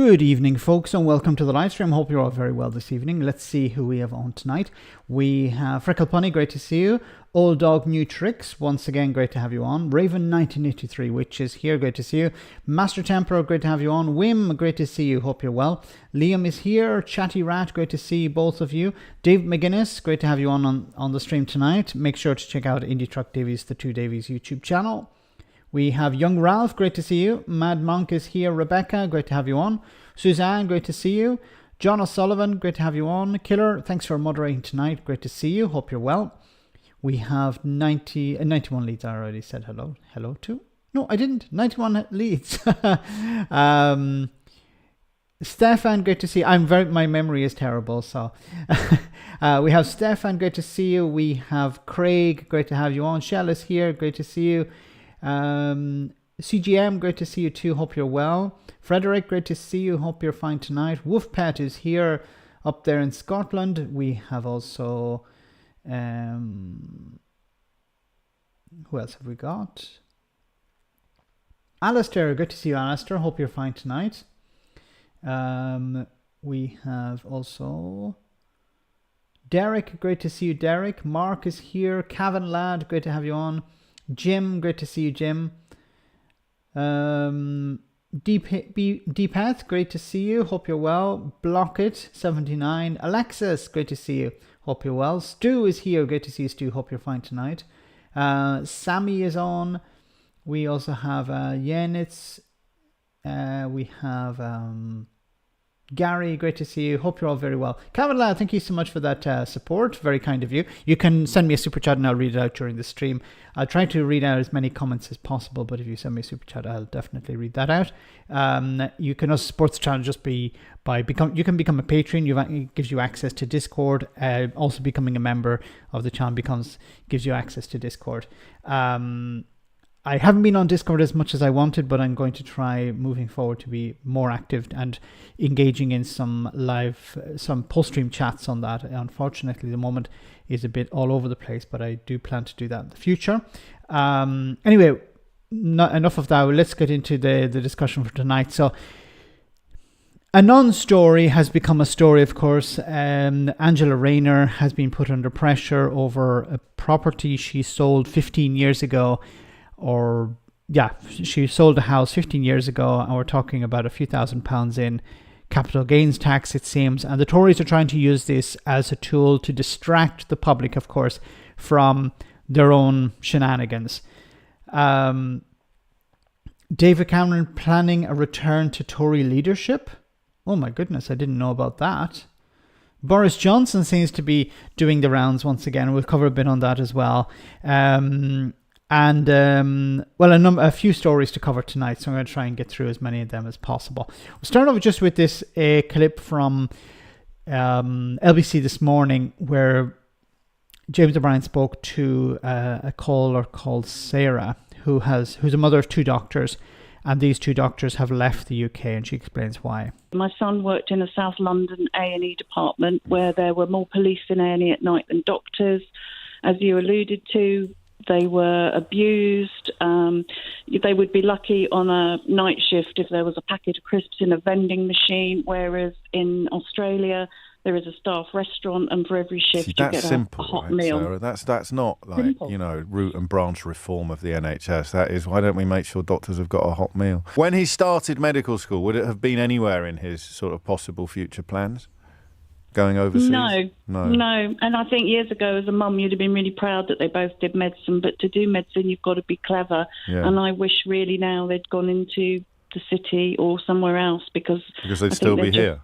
Good evening, folks, and welcome to the live stream. Hope you're all very well this evening. Let's see who we have on tonight. We have Freckle Punny, great to see you. Old Dog New Tricks, once again, great to have you on. Raven 1983, which is here, great to see you. Master Temper, great to have you on. Wim, great to see you, hope you're well. Liam is here. Chatty Rat, great to see both of you. Dave McGuinness, great to have you on the stream tonight. Make sure to check out Indie Truck Davies, the Two Davies YouTube channel. We have Young Ralph, great to see you. Mad Monk is here. Rebecca, great to have you on. Suzanne, great to see you. John O'Sullivan, great to have you on. Killer, thanks for moderating tonight. Great to see you. Hope you're well. We have 91 leads. I already said hello. Hello to? No, I didn't. 91 leads. Stefan, great to see you. My memory is terrible, so we have Stefan, great to see you. We have Craig, great to have you on. Shell is here, great to see you. CGM, great to see you too. Hope you're well. Frederick, great to see you. Hope you're fine tonight. Wolf Pet is here up there in Scotland. We have also who else have we got? Alistair, good to see you, Alistair. Hope you're fine tonight. We have also Derek, great to see you, Derek. Mark is here. Cavan Lad, great to have you on. Jim, great to see you, Jim. Deepath, great to see you. Hope you're well. Blockit79. Alexis, great to see you. Hope you're well. Stu is here. Great to see you, Stu. Hope you're fine tonight. Sammy is on. We also have Yenitz. We have Gary, great to see you. Hope you're all very well. Cavanlad, thank you so much for that support. Very kind of you. You can send me a super chat and I'll read it out during the stream. I'll try to read out as many comments as possible, but if you send me a super chat, I'll definitely read that out. You can also support the channel just you can become a patron. It gives you access to Discord. Also becoming a member of the channel gives you access to Discord. I haven't been on Discord as much as I wanted, but I'm going to try moving forward to be more active and engaging in some post-stream chats on that. Unfortunately, the moment is a bit all over the place, but I do plan to do that in the future. Anyway, not enough of that. Let's get into the discussion for tonight. So, a non-story has become a story, of course. Angela Rayner has been put under pressure over a property she sold 15 years ago. She sold a house 15 years ago, and we're talking about a few £1,000s in capital gains tax, it seems. And the Tories are trying to use this as a tool to distract the public, of course, from their own shenanigans. David Cameron planning a return to Tory leadership. Oh my goodness, I didn't know about that. Boris Johnson seems to be doing the rounds once again. We'll cover a bit on that as well. A few stories to cover tonight, so I'm going to try and get through as many of them as possible. We'll start off just with this clip from LBC this morning, where James O'Brien spoke to a caller called Sarah, who's a mother of two doctors, and these two doctors have left the UK, and she explains why. My son worked in a South London A&E department where there were more police in A&E at night than doctors. As you alluded to, they were abused. They would be lucky on a night shift if there was a packet of crisps in a vending machine, whereas in Australia there is a staff restaurant, and for every shift you get a hot meal. Sarah. That's not like, root and branch reform of the NHS. That is, why don't we make sure doctors have got a hot meal? When he started medical school, would it have been anywhere in his sort of possible future plans? Going overseas? No. And I think years ago as a mum, you'd have been really proud that they both did medicine. But to do medicine, you've got to be clever. Yeah. And I wish really now they'd gone into the city or somewhere else because they'd still be here.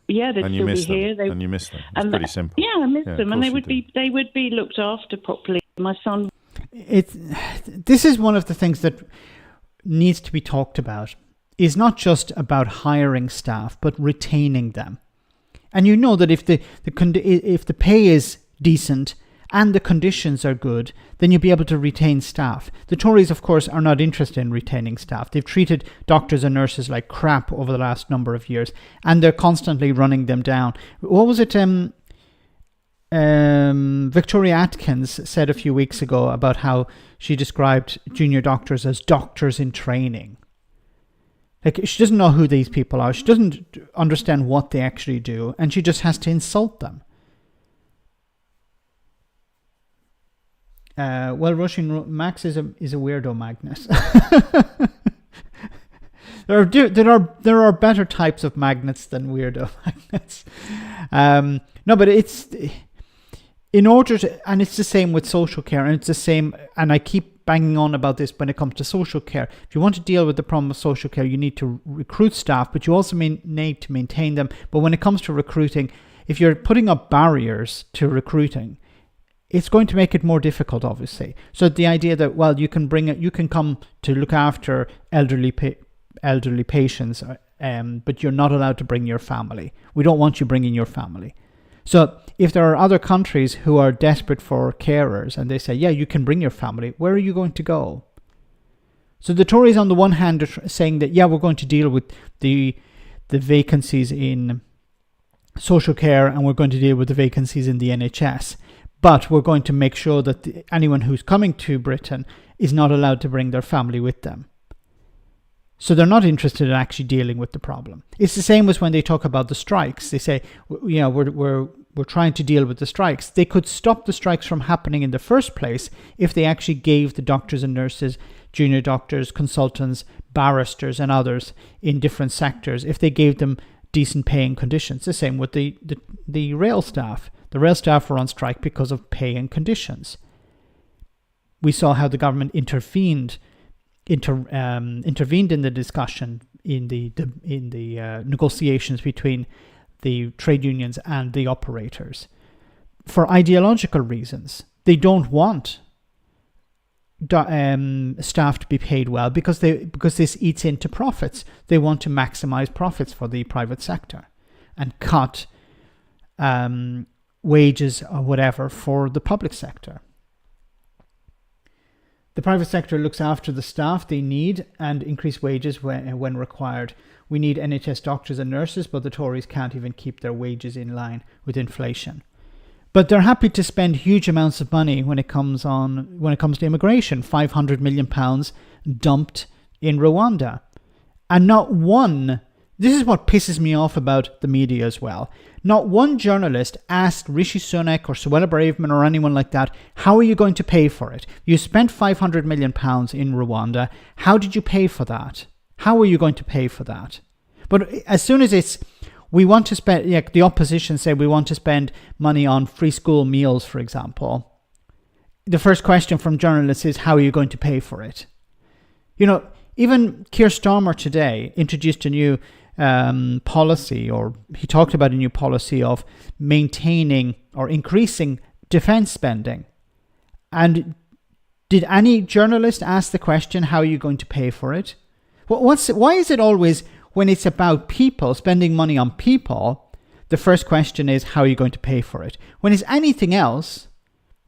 Yeah, they'd still be here. And you miss them. It's pretty simple. Yeah, I miss them, and they would be looked after properly. My son. This is one of the things that needs to be talked about. Is not just about hiring staff, but retaining them. And you know that if the pay is decent and the conditions are good, then you'll be able to retain staff. The Tories, of course, are not interested in retaining staff. They've treated doctors and nurses like crap over the last number of years, and they're constantly running them down. What was it? Victoria Atkins said a few weeks ago about how she described junior doctors as doctors in training. Like, she doesn't know who these people are. She doesn't understand what they actually do, and she just has to insult them. Well, Russian Max is a weirdo, Magnus. There are better types of magnets than weirdo magnets. No, but it's in order to, and it's the same with social care, and it's the same. And I keep banging on about this when it comes to social care. If you want to deal with the problem of social care, you need to recruit staff, but you also need to maintain them. But when it comes to recruiting, if you're putting up barriers to recruiting, it's going to make it more difficult, obviously. So the idea that, well, you can come to look after elderly patients, but you're not allowed to bring your family. We don't want you bringing your family. So if there are other countries who are desperate for carers and they say, yeah, you can bring your family, where are you going to go? So the Tories on the one hand are saying that, yeah, we're going to deal with the vacancies in social care and we're going to deal with the vacancies in the NHS. But we're going to make sure that anyone who's coming to Britain is not allowed to bring their family with them. So they're not interested in actually dealing with the problem. It's the same as when they talk about the strikes. They say, you know, we're trying to deal with the strikes. They could stop the strikes from happening in the first place if they actually gave the doctors and nurses, junior doctors, consultants, barristers and others in different sectors, if they gave them decent paying conditions. The same with the rail staff. The rail staff were on strike because of pay and conditions. We saw how the government intervened in the discussion in the negotiations between the trade unions and the operators for ideological reasons. They don't want staff to be paid well because this eats into profits. They want to maximize profits for the private sector and cut wages or whatever for the public sector. The private sector looks after the staff they need and increase wages when required. We need NHS doctors and nurses, but the Tories can't even keep their wages in line with inflation. But they're happy to spend huge amounts of money when it comes to immigration. £500 million dumped in Rwanda. And not one, this is what pisses me off about the media as well. Not one journalist asked Rishi Sunak or Suella Braverman or anyone like that, how are you going to pay for it? You spent £500 million in Rwanda. How did you pay for that? How are you going to pay for that? But as soon as we want to spend, like the opposition say we want to spend money on free school meals, for example, the first question from journalists is, how are you going to pay for it? You know, even Keir Starmer today introduced a new policy, or he talked about a new policy of maintaining or increasing defense spending. And did any journalist ask the question, how are you going to pay for it? Why is it always when it's about people, spending money on people, the first question is, how are you going to pay for it? When it's anything else,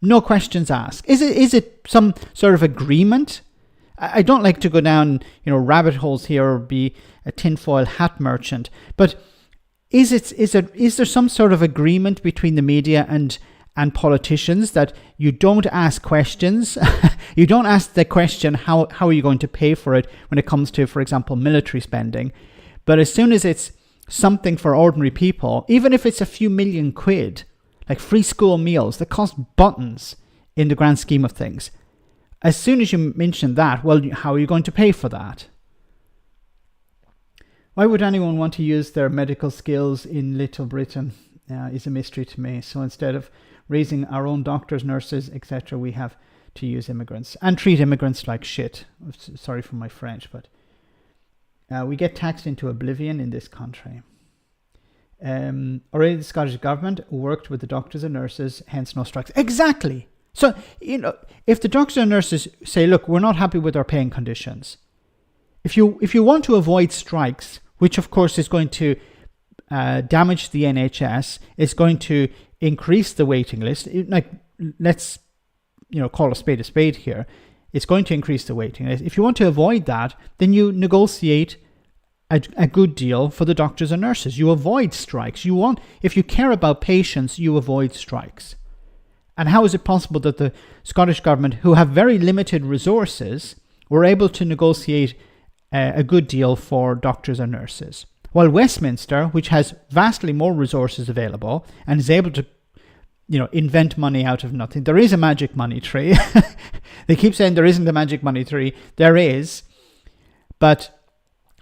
no questions asked. Is it some sort of agreement? I don't like to go down, rabbit holes here or be a tinfoil hat merchant, but is there some sort of agreement between the media and politicians that you don't ask questions? You don't ask the question, how are you going to pay for it when it comes to, for example, military spending? But as soon as it's something for ordinary people, even if it's a few million quid, like free school meals that cost buttons in the grand scheme of things, as soon as you mention that, well, how are you going to pay for that? Why would anyone want to use their medical skills in Little Britain is a mystery to me. So instead of raising our own doctors, nurses, etc., we have to use immigrants and treat immigrants like shit. Sorry for my French, but we get taxed into oblivion in this country. Already the Scottish government worked with the doctors and nurses, hence no strikes. Exactly. So, if the doctors and nurses say, look, we're not happy with our paying conditions, if you want to avoid strikes, which of course is going to damage the NHS, it's going to increase the waiting list, let's call a spade here, it's going to increase the waiting list. If you want to avoid that, then you negotiate a good deal for the doctors and nurses. You avoid strikes. If you care about patients, you avoid strikes. And how is it possible that the Scottish government, who have very limited resources, were able to negotiate a good deal for doctors and nurses. While Westminster, which has vastly more resources available and is able to invent money out of nothing. There is a magic money tree. They keep saying there isn't a magic money tree. There is. But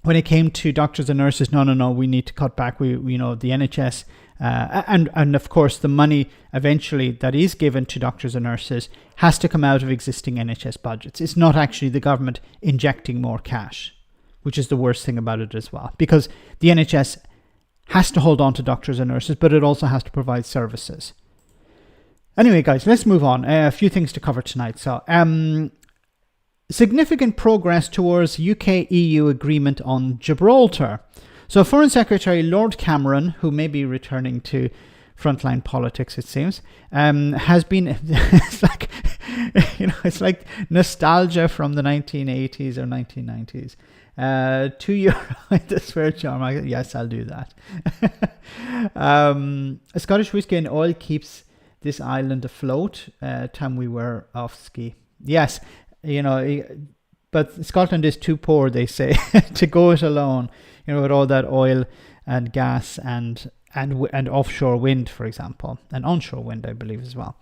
when it came to doctors and nurses, no, we need to cut back. The NHS, and of course the money eventually that is given to doctors and nurses has to come out of existing NHS budgets. It's not actually the government injecting more cash, which is the worst thing about it as well. Because the NHS has to hold on to doctors and nurses, but it also has to provide services. Anyway, guys, let's move on. A few things to cover tonight. So, significant progress towards UK-EU agreement on Gibraltar. So, Foreign Secretary Lord Cameron, who may be returning to frontline politics, it seems, has been. It's like nostalgia from the 1980s or 1990s. €2 the swear charm. Yes, I'll do that. A Scottish whiskey and oil keeps this island afloat. Time we were off ski. Yes, but Scotland is too poor, they say, to go it alone. With all that oil and gas and offshore wind, for example, and onshore wind, I believe, as well.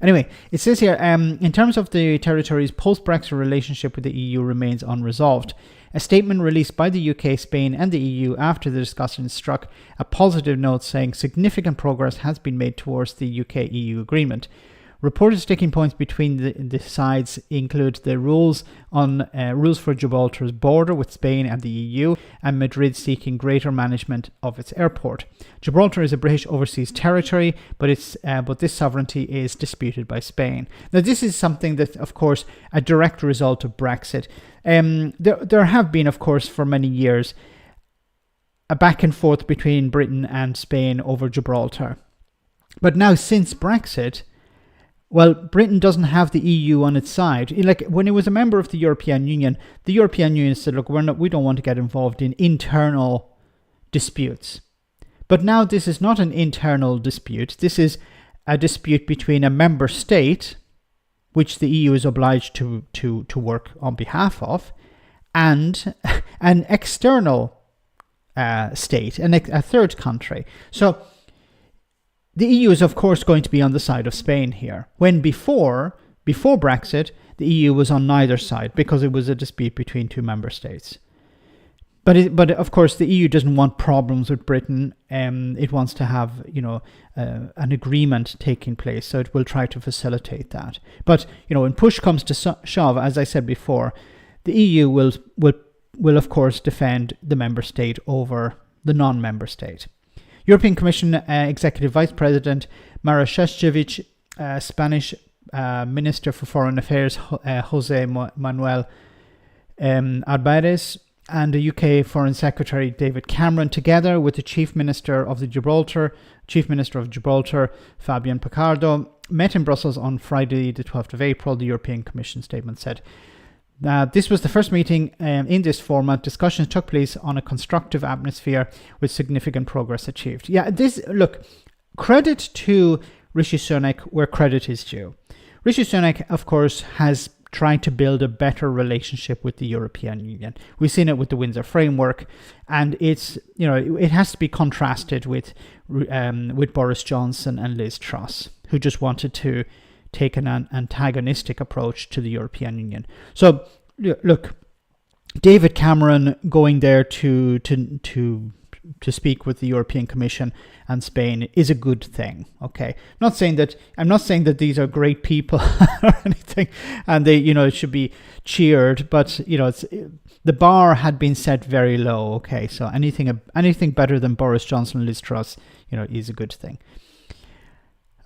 Anyway, it says here, in terms of the territory's post-Brexit relationship with the EU remains unresolved. A statement released by the UK, Spain and the EU after the discussions struck a positive note saying significant progress has been made towards the UK-EU agreement. Reported sticking points between the sides include the rules for Gibraltar's border with Spain and the EU, and Madrid seeking greater management of its airport. Gibraltar is a British overseas territory, but this sovereignty is disputed by Spain. Now, this is something that, of course, a direct result of Brexit. There have been, of course, for many years, a back and forth between Britain and Spain over Gibraltar. But now, since Brexit, well, Britain doesn't have the EU on its side. Like when it was a member of the European Union said, look, we don't want to get involved in internal disputes. But now this is not an internal dispute. This is a dispute between a member state, which the EU is obliged to work on behalf of, and an external state, a third country. So the EU is, of course, going to be on the side of Spain here, when before Brexit, the EU was on neither side because it was a dispute between two member states. But of course, the EU doesn't want problems with Britain. It wants to have, an agreement taking place, so it will try to facilitate that. But when push comes to shove, as I said before, the EU will of course defend the member state over the non-member state. European Commission Executive Vice President Mara Šefčovič, Spanish Minister for Foreign Affairs José Manuel Arberes, and the UK Foreign Secretary David Cameron, together with the Chief Minister of Gibraltar, Fabian Picardo, met in Brussels on Friday, the 12th of April, the European Commission statement said. This was the first meeting in this format. Discussions took place on a constructive atmosphere with significant progress achieved. Credit to Rishi Sunak where credit is due. Rishi Sunak, of course, has tried to build a better relationship with the European Union. We've seen it with the Windsor Framework, and it has to be contrasted with Boris Johnson and Liz Truss, who just wanted to take an antagonistic approach to the European Union. So, look, David Cameron going there to speak with the European Commission and Spain is a good thing. Okay, I'm not saying that these are great people or anything, and they it should be cheered. But the bar had been set very low. Okay, so anything better than Boris Johnson and Liz Truss, is a good thing.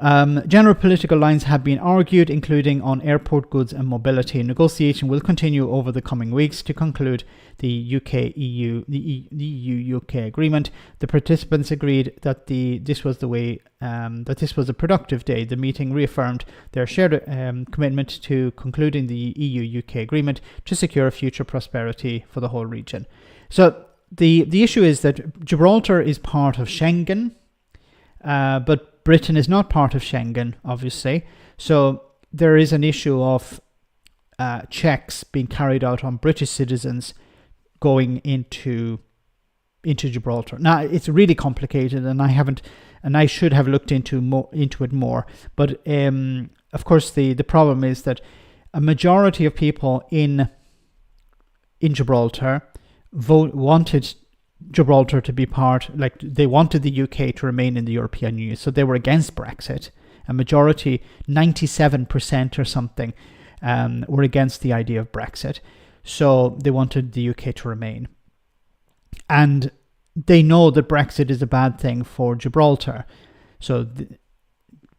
General political lines have been argued, including on airport goods and mobility. Negotiation will continue over the coming weeks to conclude the EU-UK agreement. The participants agreed that this was a productive day. The meeting reaffirmed their shared commitment to concluding the EU-UK agreement to secure future prosperity for the whole region. So the issue is that Gibraltar is part of Schengen, but Britain is not part of Schengen, obviously. So there is an issue of checks being carried out on British citizens going into Gibraltar. Now it's really complicated, and I should have looked into it more. But of course, the problem is that a majority of people in Gibraltar wanted Gibraltar to be they wanted the UK to remain in the European Union, so they were against Brexit. A majority, 97% or something, were against the idea of Brexit, so they wanted the UK to remain. And they know that Brexit is a bad thing for Gibraltar,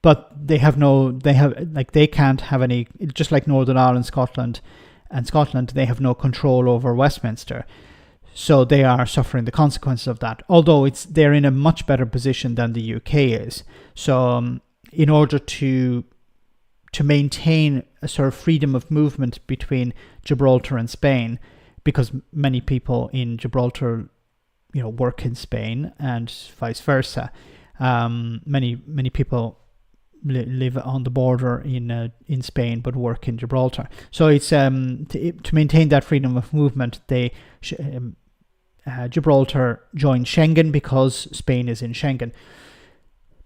but they can't have any, just like Northern Ireland, Scotland, they have no control over Westminster. So they are suffering the consequences of that, although they're in a much better position than the UK is. So in order to maintain a sort of freedom of movement between Gibraltar and Spain, because many people in Gibraltar, work in Spain and vice versa. Many people live on the border in Spain but work in Gibraltar. So it's to maintain that freedom of movement, Gibraltar joined Schengen because Spain is in Schengen.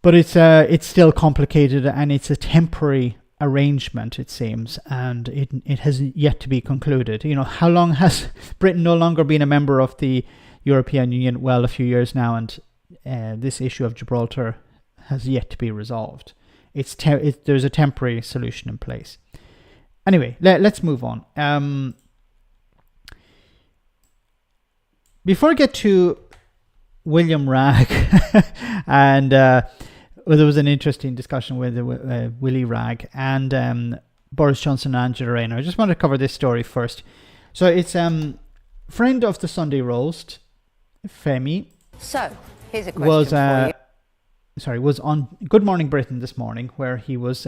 But it's still complicated, and it's a temporary arrangement, it seems, and it has yet to be concluded. How long has Britain no longer been a member of the European Union? Well, a few years now, and this issue of Gibraltar has yet to be resolved. There's a temporary solution in place. Anyway, let's move on. Before I get to William Wragg, and there was an interesting discussion with Willie Wragg and Boris Johnson and Angela Rayner. I just want to cover this story first. So it's friend of the Sunday roast, Femi. So here's a question for you. Was on Good Morning Britain this morning, where he was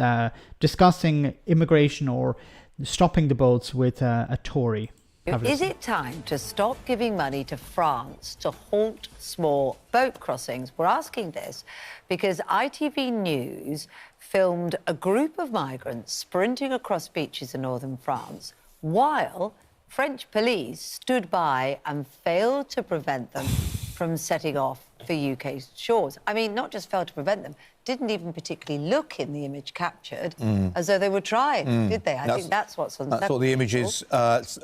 discussing immigration or stopping the boats with a Tory. Is it time to stop giving money to France to halt small boat crossings? We're asking this because ITV News filmed a group of migrants sprinting across beaches in northern France while French police stood by and failed to prevent them from setting off for UK shores. I mean, not just failed to prevent them, didn't even particularly look in the image captured as though they were trying, did they? I think that's what's on. That's what the images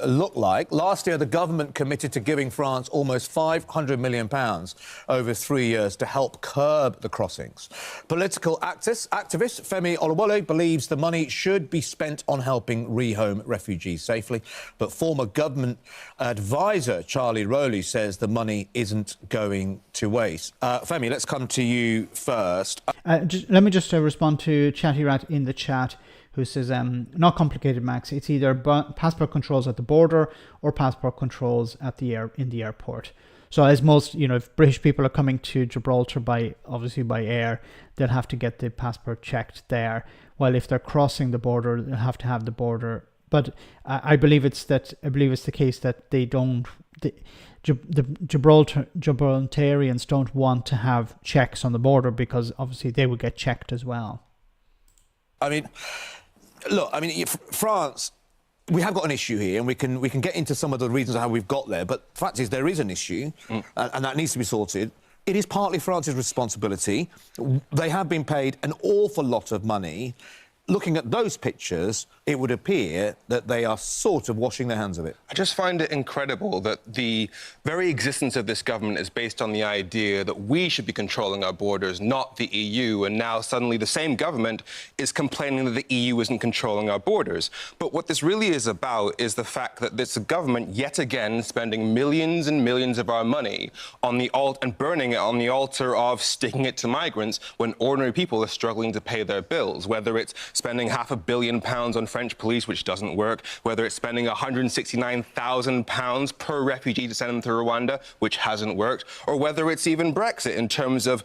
look like. Last year, the government committed to giving France almost £500 million over 3 years to help curb the crossings. Political activist Femi Olawole believes the money should be spent on helping rehome refugees safely, but former government advisor Charlie Rowley says the money isn't going to waste. Femi, let's come to you first. Let me just respond to Chatty Rat in the chat, who says, not complicated, Max. It's either passport controls at the border or passport controls in the airport. So as most, if British people are coming to Gibraltar by air, they'll have to get the passport checked there. While if they're crossing the border, they'll have to have the border. But I believe it's the case that they don't. The Gibraltarians don't want to have checks on the border because obviously they would get checked as well. I mean, look, France, we have got an issue here, and we can get into some of the reasons how we've got there, but the fact is there is an issue, and that needs to be sorted. It is partly France's responsibility. They have been paid an awful lot of money. Looking at those pictures, it would appear that they are sort of washing their hands of it. I just find it incredible that the very existence of this government is based on the idea that we should be controlling our borders, not the EU, and now suddenly the same government is complaining that the EU isn't controlling our borders. But what this really is about is the fact that this government, yet again, spending millions and millions of our money on the and burning it on the altar of sticking it to migrants when ordinary people are struggling to pay their bills, whether it's spending £500 million on French police, which doesn't work, whether it's spending £169,000 per refugee to send them to Rwanda, which hasn't worked, or whether it's even Brexit in terms of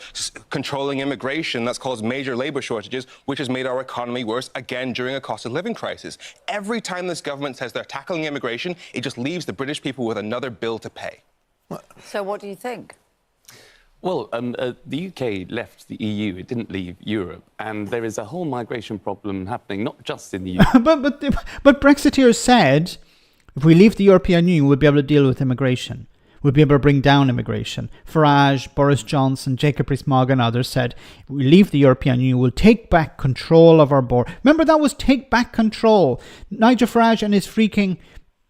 controlling immigration that's caused major labour shortages, which has made our economy worse, again, during a cost of living crisis. Every time this government says they're tackling immigration, it just leaves the British people with another bill to pay. So what do you think? Well, the UK left the EU, it didn't leave Europe, and there is a whole migration problem happening, not just in the UK. but Brexiteers said If we leave the European Union, we'll be able to deal with immigration. We'll be able to bring down immigration. Farage, Boris Johnson, Jacob Rees-Mogg and others said, if we leave the European Union, we'll take back control of our border. Remember, that was take back control. Nigel Farage and his freaking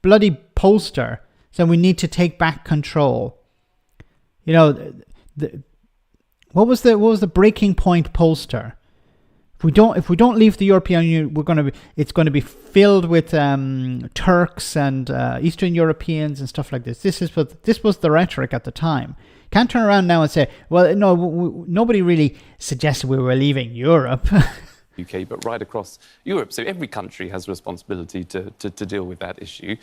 bloody poster said we need to take back control. You know, what was the breaking point poster? If we don't leave the European Union, it's going to be filled with Turks and Eastern Europeans and stuff like this. This was the rhetoric at the time. Can't turn around now and say, well, no, nobody really suggested we were leaving Europe. UK, but right across Europe. So every country has a responsibility to deal with that issue.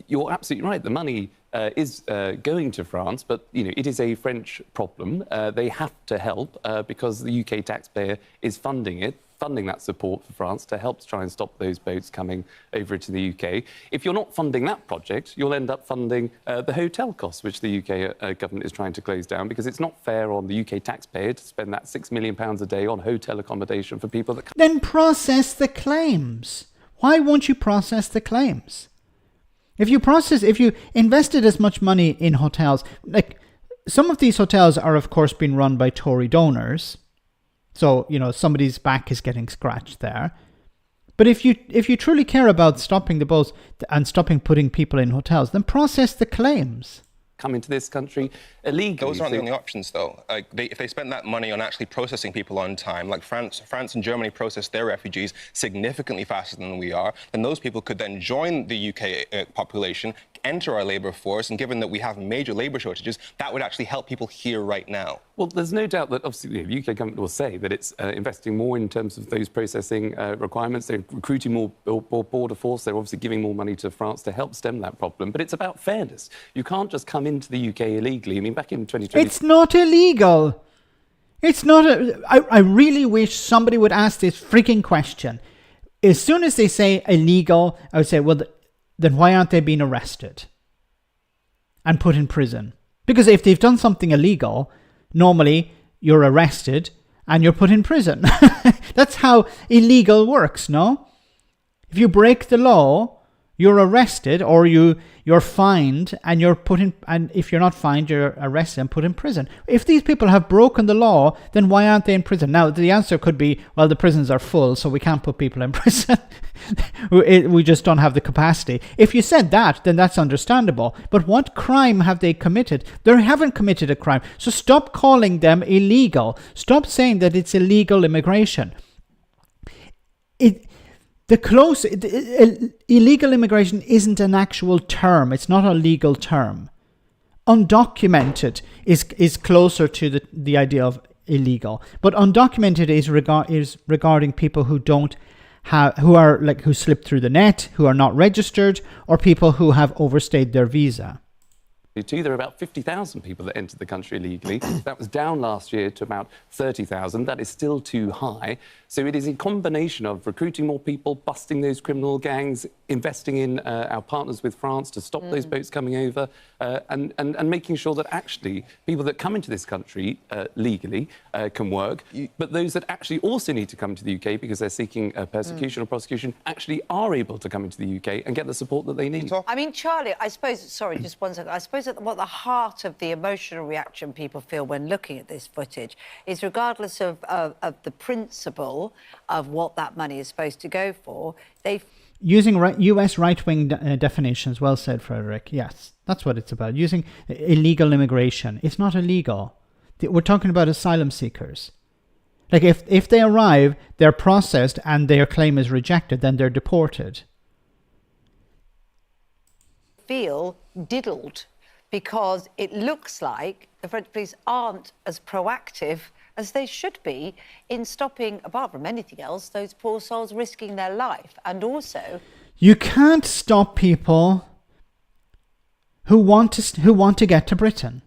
You're absolutely right. The money is going to France, but it is a French problem. They have to help because the UK taxpayer is funding that support for France to help try and stop those boats coming over to the UK. If you're not funding that project, you'll end up funding the hotel costs, which the UK government is trying to close down, because it's not fair on the UK taxpayer to spend that £6 million a day on hotel accommodation for people that... Then process the claims. Why won't you process the claims? If you invested as much money in hotels, like some of these hotels are of course being run by Tory donors. So, somebody's back is getting scratched there. But if you truly care about stopping the boats and stopping putting people in hotels, then process the claims. Come into this country illegally. Those aren't the only options, though. If they spend that money on actually processing people on time, like France and Germany process their refugees significantly faster than we are, then those people could then join the UK population, enter our labour force, and given that we have major labour shortages, that would actually help people here right now. Well, there's no doubt that obviously the UK government will say that it's investing more in terms of those processing requirements. They're recruiting more border force. They're obviously giving more money to France to help stem that problem. But it's about fairness. You can't just come into the UK illegally. I mean, back in 2020... It's not illegal. It's not... I really wish somebody would ask this freaking question. As soon as they say illegal, I would say, well, then why aren't they being arrested and put in prison? Because if they've done something illegal, normally you're arrested and you're put in prison. That's how illegal works, no? If you break the law, you're arrested or you're fined and you're put in, and if you're not fined, you're arrested and put in prison. If these people have broken the law, then why aren't they in prison? Now, the answer could be, well, the prisons are full, so we can't put people in prison. We just don't have the capacity. If you said that, then that's understandable. But what crime have they committed? They haven't committed a crime. So stop calling them illegal. Stop saying that it's illegal immigration. Illegal immigration isn't an actual term. It's not a legal term. Undocumented is closer to the idea of illegal. But undocumented is regarding people who who slip through the net, who are not registered, or people who have overstayed their visa. There are about 50,000 people that entered the country illegally. That was down last year to about 30,000. That is still too high. So it is a combination of recruiting more people, busting those criminal gangs, investing in our partners with France to stop those boats coming over, and making sure that actually people that come into this country legally can work, but those that actually also need to come to the UK because they're seeking persecution or prosecution actually are able to come into the UK and get the support that they need. I mean, Charlie, I suppose, sorry, just one second, I suppose at what the heart of the emotional reaction people feel when looking at this footage is, regardless of the principle of what that money is supposed to go for, using US right-wing definitions. Well said, Frederick. Yes, that's what it's about. Using illegal immigration. It's not illegal. We're talking about asylum seekers. Like if they arrive, they're processed and their claim is rejected, then they're deported. Feel diddled because it looks like the French police aren't as proactive as they should be in stopping, apart from anything else, those poor souls risking their life. And also, you can't stop people who want to get to Britain.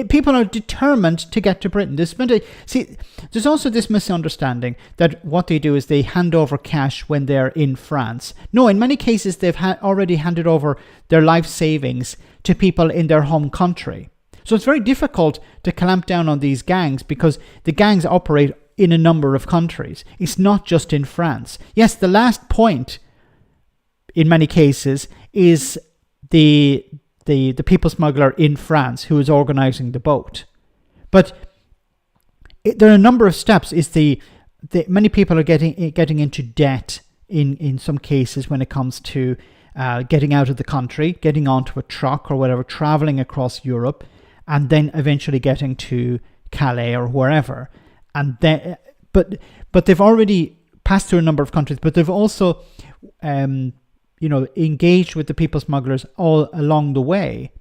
People are determined to get to Britain. There's also this misunderstanding that what they do is they hand over cash when they're in France. No, in many cases they've already handed over their life savings to people in their home country. So it's very difficult to clamp down on these gangs because the gangs operate in a number of countries. It's not just in France. Yes, the last point in many cases, is the people smuggler in France who is organising the boat. But there are a number of steps. Many people are getting into debt in some cases when it comes to getting out of the country, getting onto a truck or whatever, travelling across Europe, and then eventually getting to Calais or wherever. And then, but they've already passed through a number of countries, but they've also engaged with the people smugglers all along the way.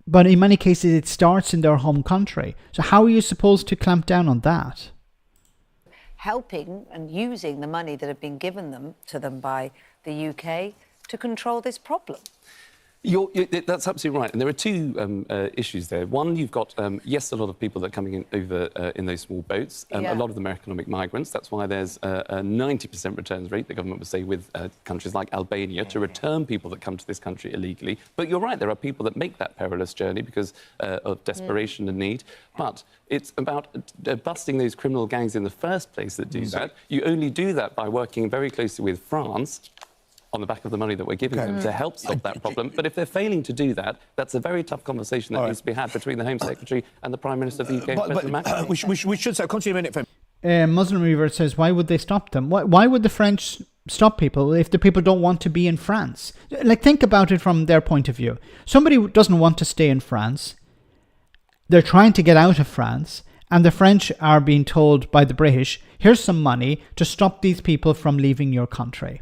But in many cases, it starts in their home country. So how are you supposed to clamp down on that? Helping and using the money that have been given to them by the UK to control this problem. That's absolutely right. And there are two issues there. One, you've got, yes, a lot of people that are coming in over in those small boats. A lot of them are economic migrants. That's why there's a 90% returns rate, the government would say, with countries like Albania, to return people that come to this country illegally. But you're right, there are people that make that perilous journey because of desperation and need. But it's about busting those criminal gangs in the first place that do that. You only do that by working very closely with France, on the back of the money that we're giving them to help solve that problem. But if they're failing to do that, that's a very tough conversation that needs to be had between the Home Secretary and the Prime Minister of the UK, President Macron. We should say, continue a minute, Femi. Muslim Reaver says, why would they stop them? Why would the French stop people if the people don't want to be in France? Like, think about it from their point of view. Somebody who doesn't want to stay in France, they're trying to get out of France, and the French are being told by the British, here's some money to stop these people from leaving your country.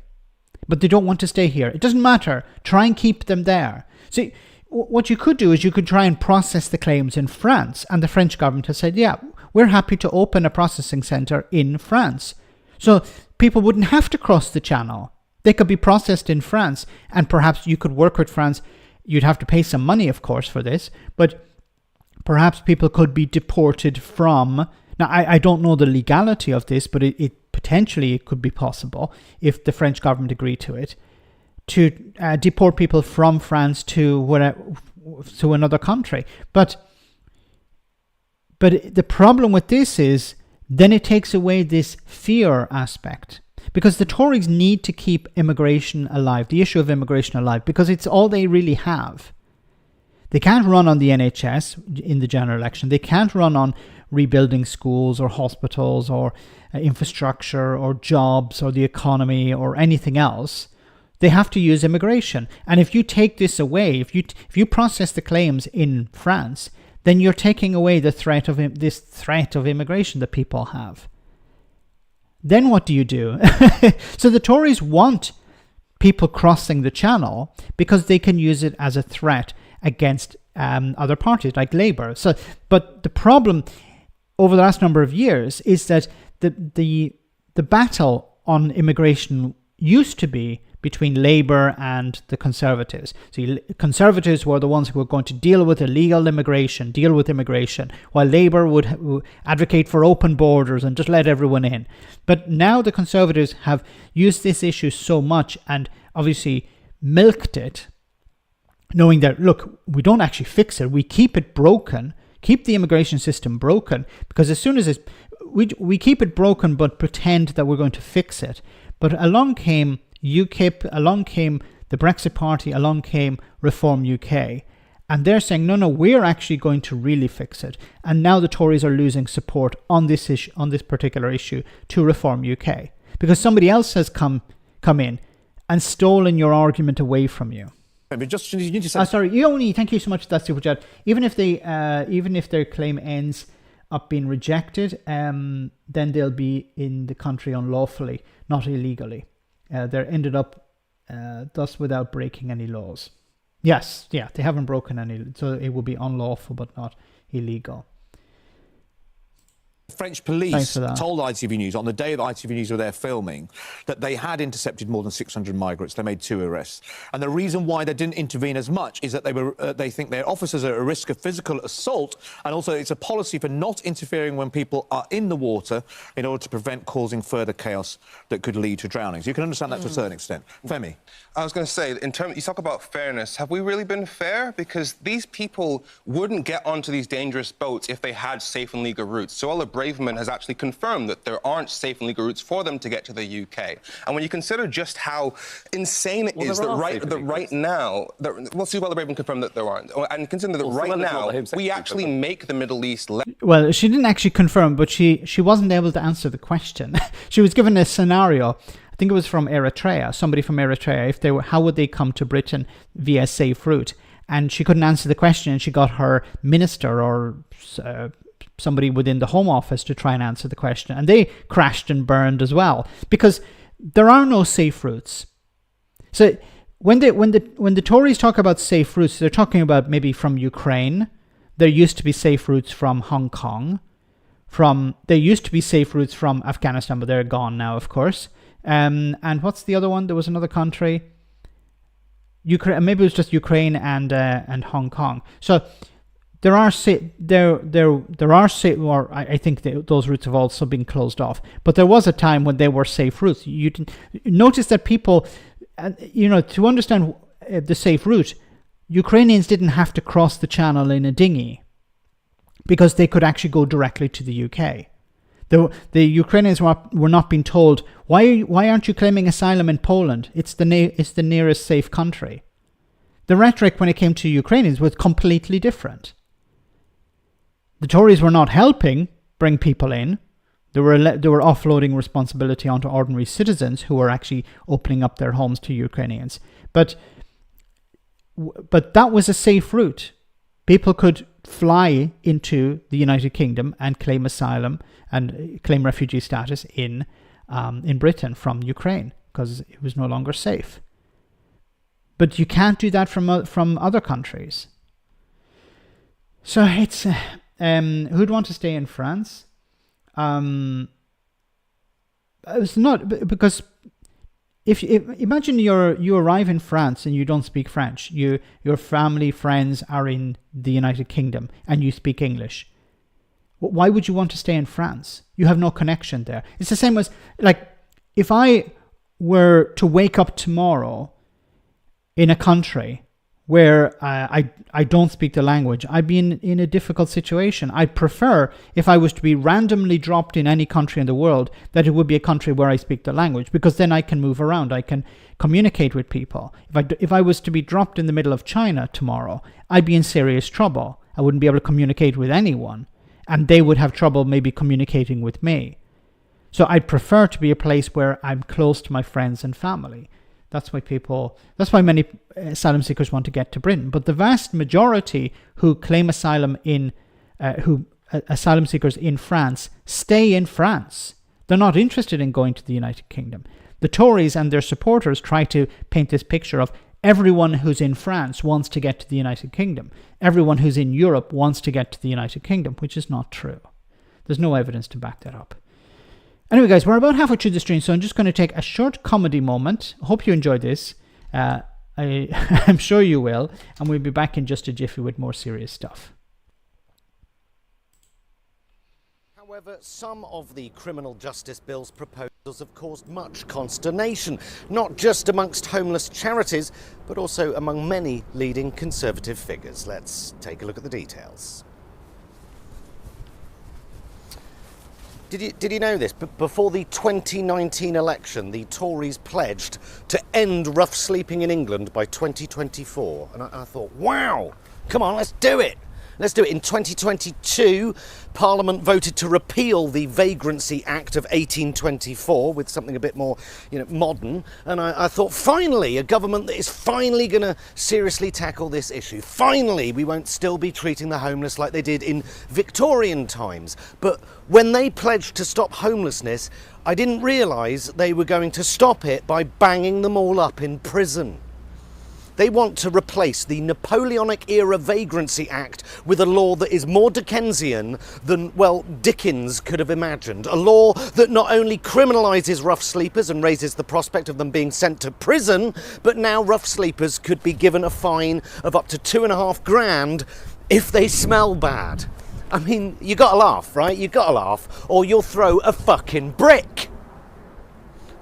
But they don't want to stay here. It doesn't matter. Try and keep them there. See, what you could do is you could try and process the claims in France. And the French government has said, yeah, we're happy to open a processing centre in France. So people wouldn't have to cross the channel. They could be processed in France. And perhaps you could work with France. You'd have to pay some money, of course, for this. But perhaps people could be deported from... Now, I don't know the legality of this, but it potentially could be possible, if the French government agreed to it, to deport people from France to another country. But the problem with this is, then it takes away this fear aspect. Because the Tories need to keep immigration alive, the issue of immigration alive, because it's all they really have. They can't run on the NHS in the general election. They can't run on rebuilding schools or hospitals or infrastructure or jobs or the economy or anything else. They have to use immigration. And if you take this away, if you process the claims in France, then you're taking away the threat of this threat of immigration that people have. Then what do you do? So the Tories want people crossing the channel because they can use it as a threat against other parties like Labour. But the problem over the last number of years is that the battle on immigration used to be between Labour and the Conservatives. So Conservatives were the ones who were going to deal with illegal immigration, while Labour would advocate for open borders and just let everyone in. But now the Conservatives have used this issue so much and obviously milked it, knowing that, look, we don't actually fix it. We keep it broken, keep the immigration system broken, because as soon as we keep it broken but pretend that we're going to fix it. But along came UKIP, along came the Brexit Party, along came Reform UK. And they're saying, no, we're actually going to really fix it. And now the Tories are losing support on this issue, on this particular issue, to Reform UK. Because somebody else has come in and stolen your argument away from you. Just, you need to say... sorry, thank you so much for that super chat. Even if their claim ends up being rejected, then they'll be in the country unlawfully, not illegally. They're ended up thus without breaking any laws. Yes, yeah, they haven't broken any, so it will be unlawful but not illegal. French police told ITV News on the day that ITV News were there filming that they had intercepted more than 600 migrants. They made 2 arrests. And the reason why they didn't intervene as much is that they think their officers are at risk of physical assault, and also it's a policy for not interfering when people are in the water in order to prevent causing further chaos that could lead to drownings. You can understand that to a certain extent. Femi? I was going to say, you talk about fairness. Have we really been fair? Because these people wouldn't get onto these dangerous boats if they had safe and legal routes. So all the Braverman has actually confirmed that there aren't safe and legal routes for them to get to the UK. And when you consider just how insane it is that right now, Sue Braverman confirmed that there aren't, and consider that right now we actually make the Middle East. Well, she didn't actually confirm, but she wasn't able to answer the question. She was given a scenario. I think it was from Eritrea, somebody from Eritrea. If they were, how would they come to Britain via safe route? And she couldn't answer the question, and she got her minister or somebody within the Home Office to try and answer the question, and they crashed and burned as well, because there are no safe routes. So when the Tories talk about safe routes, they're talking about maybe from Ukraine. There used to be safe routes from Hong Kong. There used to be safe routes from Afghanistan, but they're gone now, of course. And what's the other one? There was another country. Ukraine, maybe it was just Ukraine and Hong Kong. So I think those routes have also been closed off. But there was a time when they were safe routes. You notice that people, to understand the safe route, Ukrainians didn't have to cross the channel in a dinghy because they could actually go directly to the UK. The Ukrainians were not being told, why aren't you claiming asylum in Poland? It's the nearest safe country. The rhetoric when it came to Ukrainians was completely different. The Tories were not helping bring people in. They were offloading responsibility onto ordinary citizens who were actually opening up their homes to Ukrainians. But that was a safe route. People could fly into the United Kingdom and claim asylum and claim refugee status in Britain from Ukraine because it was no longer safe. But you can't do that from other countries. So it's who'd want to stay in France? It's not because if imagine you arrive in France and you don't speak French. Your family, friends are in the United Kingdom and you speak English. Why would you want to stay in France? You have no connection there. It's the same as, like, if I were to wake up tomorrow in a country where I don't speak the language, I'd be in a difficult situation. I'd prefer, if I was to be randomly dropped in any country in the world, that it would be a country where I speak the language, because then I can move around, I can communicate with people. If I was to be dropped in the middle of China tomorrow, I'd be in serious trouble. I wouldn't be able to communicate with anyone, and they would have trouble maybe communicating with me. So I'd prefer to be a place where I'm close to my friends and family. That's why many asylum seekers want to get to Britain. But the vast majority who claim asylum asylum seekers in France stay in France. They're not interested in going to the United Kingdom. The Tories and their supporters try to paint this picture of everyone who's in France wants to get to the United Kingdom. Everyone who's in Europe wants to get to the United Kingdom, which is not true. There's no evidence to back that up. Anyway, guys, we're about halfway through the stream, so I'm just going to take a short comedy moment. Hope you enjoyed this. I'm sure you will. And we'll be back in just a jiffy with more serious stuff. However, some of the criminal justice bill's proposals have caused much consternation, not just amongst homeless charities, but also among many leading Conservative figures. Let's take a look at the details. Did you know this? Before the 2019 election, the Tories pledged to end rough sleeping in England by 2024. And I thought, wow, come on, let's do it. Let's do it. In 2022, Parliament voted to repeal the Vagrancy Act of 1824 with something a bit more, modern. And I thought, finally, a government that is finally going to seriously tackle this issue. Finally, we won't still be treating the homeless like they did in Victorian times. But when they pledged to stop homelessness, I didn't realise they were going to stop it by banging them all up in prison. They want to replace the Napoleonic-era Vagrancy Act with a law that is more Dickensian than, well, Dickens could have imagined. A law that not only criminalises rough sleepers and raises the prospect of them being sent to prison, but now rough sleepers could be given a fine of up to $2,500 if they smell bad. I mean, you gotta laugh, right? You gotta laugh, or you'll throw a fucking brick.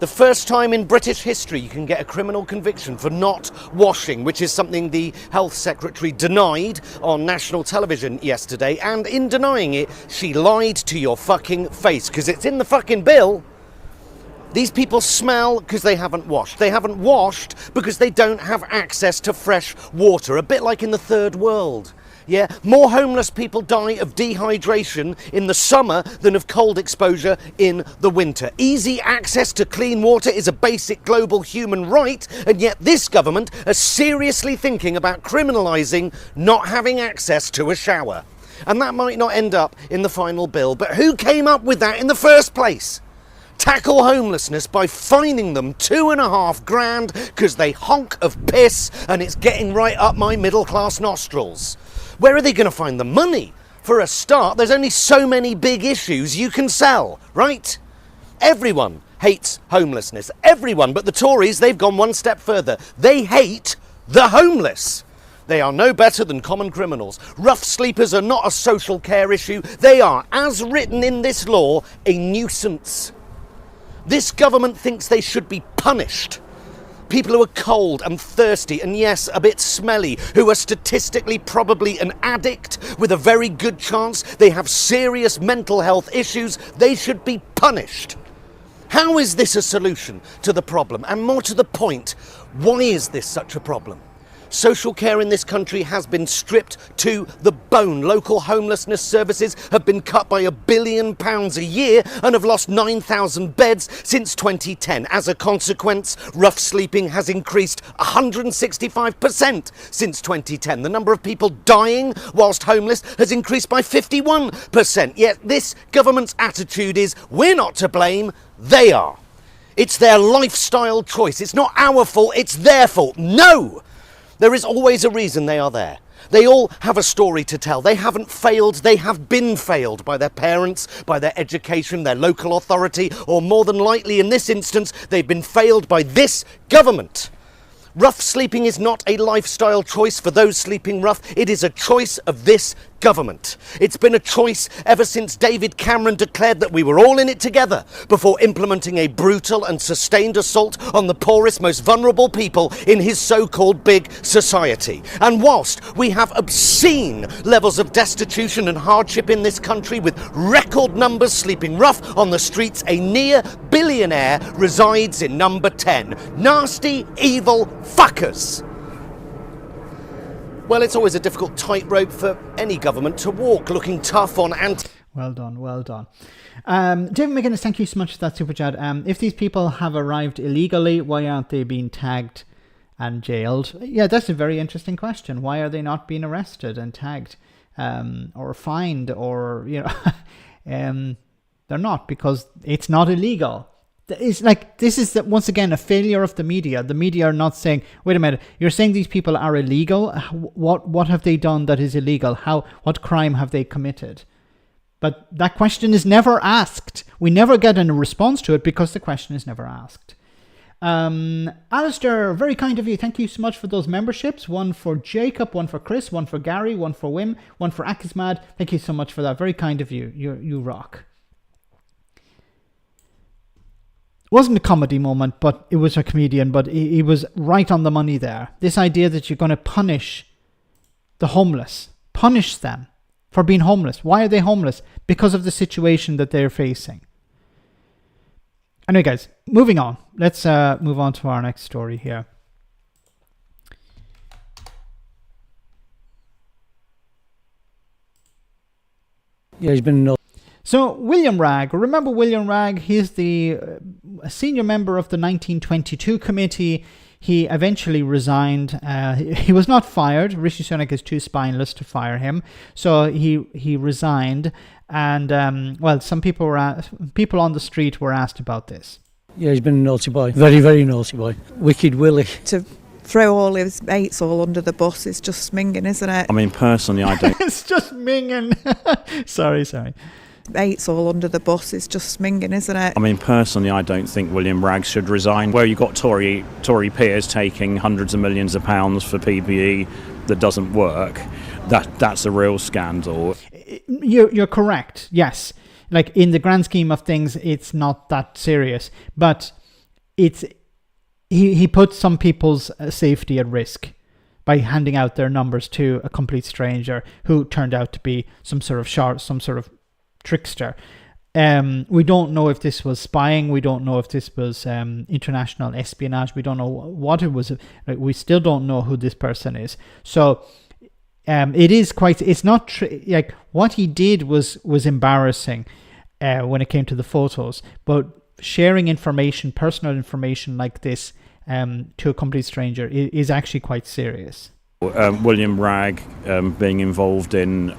The first time in British history you can get a criminal conviction for not washing, which is something the Health Secretary denied on national television yesterday. And in denying it, she lied to your fucking face, because it's in the fucking bill. These people smell because they haven't washed. They haven't washed because they don't have access to fresh water, a bit like in the third world. Yeah, more homeless people die of dehydration in the summer than of cold exposure in the winter. Easy access to clean water is a basic global human right, and yet this government is seriously thinking about criminalising not having access to a shower. And that might not end up in the final bill, but who came up with that in the first place? Tackle homelessness by fining them $2,500 because they honk of piss and it's getting right up my middle class nostrils. Where are they going to find the money? For a start, there's only so many big issues you can sell, right? Everyone hates homelessness. Everyone, but the Tories, they've gone one step further. They hate the homeless. They are no better than common criminals. Rough sleepers are not a social care issue. They are, as written in this law, a nuisance. This government thinks they should be punished. People who are cold and thirsty and, yes, a bit smelly, who are statistically probably an addict with a very good chance they have serious mental health issues, they should be punished. How is this a solution to the problem? And more to the point, why is this such a problem? Social care in this country has been stripped to the bone. Local homelessness services have been cut by £1 billion a year and have lost 9,000 beds since 2010. As a consequence, rough sleeping has increased 165% since 2010. The number of people dying whilst homeless has increased by 51%. Yet this government's attitude is, we're not to blame, they are. It's their lifestyle choice. It's not our fault, it's their fault. No! There is always a reason they are there. They all have a story to tell. They haven't failed, they have been failed by their parents, by their education, their local authority, or more than likely in this instance, they've been failed by this government. Rough sleeping is not a lifestyle choice for those sleeping rough. It is a choice of this government. It's been a choice ever since David Cameron declared that we were all in it together before implementing a brutal and sustained assault on the poorest, most vulnerable people in his so-called big society. And whilst we have obscene levels of destitution and hardship in this country with record numbers sleeping rough on the streets, a near billionaire resides in number 10. Nasty, evil fuckers. Well, it's always a difficult tightrope for any government to walk, looking tough on anti... Well done, well done. David McGuinness, thank you so much for that super chat. If these people have arrived illegally, why aren't they being tagged and jailed? Yeah, that's a very interesting question. Why are they not being arrested and tagged or fined or, you know, they're not, because it's not illegal. It's like, this is once again a failure of the media. The media are not saying, wait a minute, you're saying these people are illegal. What have they done that is illegal? What crime have they committed? But that question is never asked. We never get a response to it because the question is never asked. Alistair, very kind of you. Thank you so much for those memberships. One for Jacob, one for Chris, one for Gary, one for Wim, one for Akismad. Thank you so much for that. Very kind of you. You rock. Wasn't a comedy moment, but it was a comedian, but he was right on the money there. This idea that you're going to punish the homeless, punish them for being homeless. Why are they homeless? Because of the situation that they're facing. Anyway, guys, moving on. Let's move on to our next story here. Yeah, he's been... So, William Wragg, remember William Wragg? He's the senior member of the 1922 committee. He eventually resigned. He was not fired. Rishi Sunak is too spineless to fire him. So he resigned. And, well, some people on the street were asked about this. Yeah, he's been a naughty boy. Very, very naughty boy. Wicked Willie. To throw all his mates all under the bus is just minging, isn't it? I mean, personally, I don't... It's just minging. Sorry. Mates all under the bus is just minging, isn't it? I mean, personally, I don't think William Wragg should resign. Where you've got Tory peers taking hundreds of millions of pounds for PPE that doesn't work, that's a real scandal. You're correct, yes. Like, in the grand scheme of things, it's not that serious. But he put some people's safety at risk by handing out their numbers to a complete stranger who turned out to be some sort of trickster. We don't know if this was spying. We don't know if this was international espionage. We don't know what it was. We still don't know who this person is. So it is quite. It's not like what he did was embarrassing when it came to the photos. But sharing information, personal information like this, to a complete stranger is actually quite serious. William Wragg being involved in,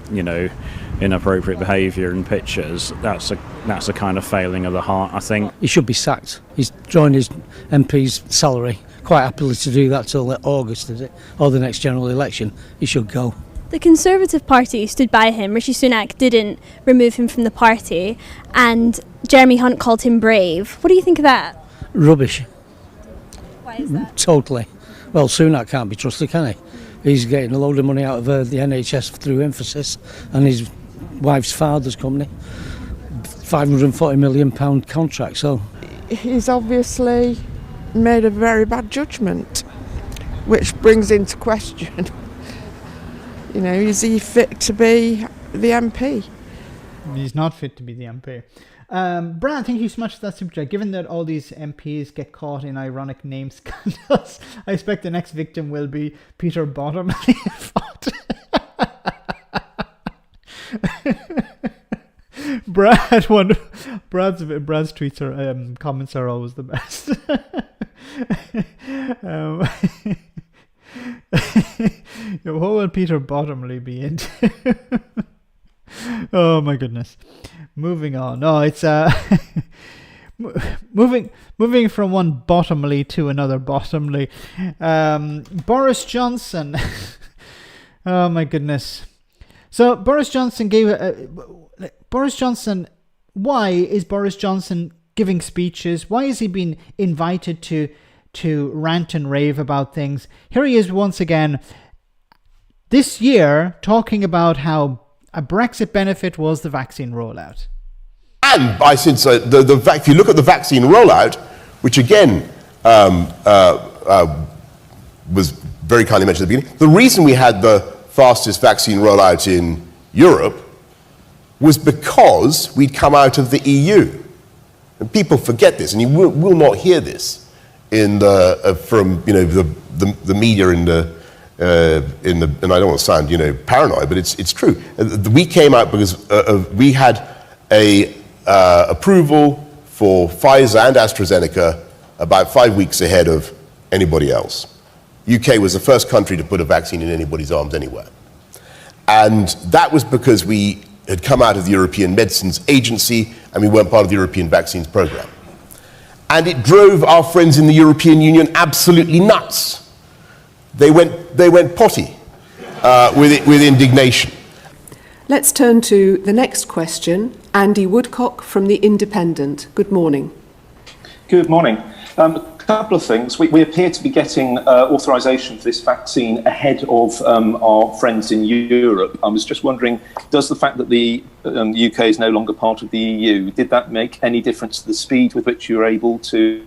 inappropriate behaviour in pictures, that's a kind of failing of the heart, I think. He should be sacked. He's drawing his MP's salary, quite happily to do that till August, is it? Or the next general election. He should go. The Conservative Party stood by him. Rishi Sunak didn't remove him from the party, and Jeremy Hunt called him brave. What do you think of that? Rubbish. Why is that? Totally. Well, Sunak can't be trusted, can he? He's getting a load of money out of the NHS through Emphasis and his wife's father's company. £540 million contract, so... He's obviously made a very bad judgment, which brings into question, is he fit to be the MP? He's not fit to be the MP. Brad, thank you so much for that super chat. Given that all these MPs get caught in ironic name scandals, I expect the next victim will be Peter Bottomley. Brad's tweets are comments are always the best. What will Peter Bottomley be into? Oh my goodness. Moving on. No, it's moving from one bottomly to another bottomly. Boris Johnson. Oh my goodness. So Boris Johnson why is Boris Johnson giving speeches? Why has he been invited to rant and rave about things? Here he is once again this year talking about how a Brexit benefit was the vaccine rollout. And since if you look at the vaccine rollout, which again was very kindly mentioned at the beginning, the reason we had the fastest vaccine rollout in Europe was because we'd come out of the EU. And people forget this, and you will not hear this from the media and I don't want to sound paranoid, but it's true. We came out because we had a approval for Pfizer and AstraZeneca about 5 weeks ahead of anybody else. UK was the first country to put a vaccine in anybody's arms anywhere, and that was because we had come out of the European Medicines Agency and we weren't part of the European Vaccines Programme, and it drove our friends in the European Union absolutely nuts. They went potty with indignation. Let's turn to the next question. Andy Woodcock from The Independent. Good morning. Good morning. A couple of things. We appear to be getting authorisation for this vaccine ahead of our friends in Europe. I was just wondering, does the fact that the UK is no longer part of the EU, did that make any difference to the speed with which you were able to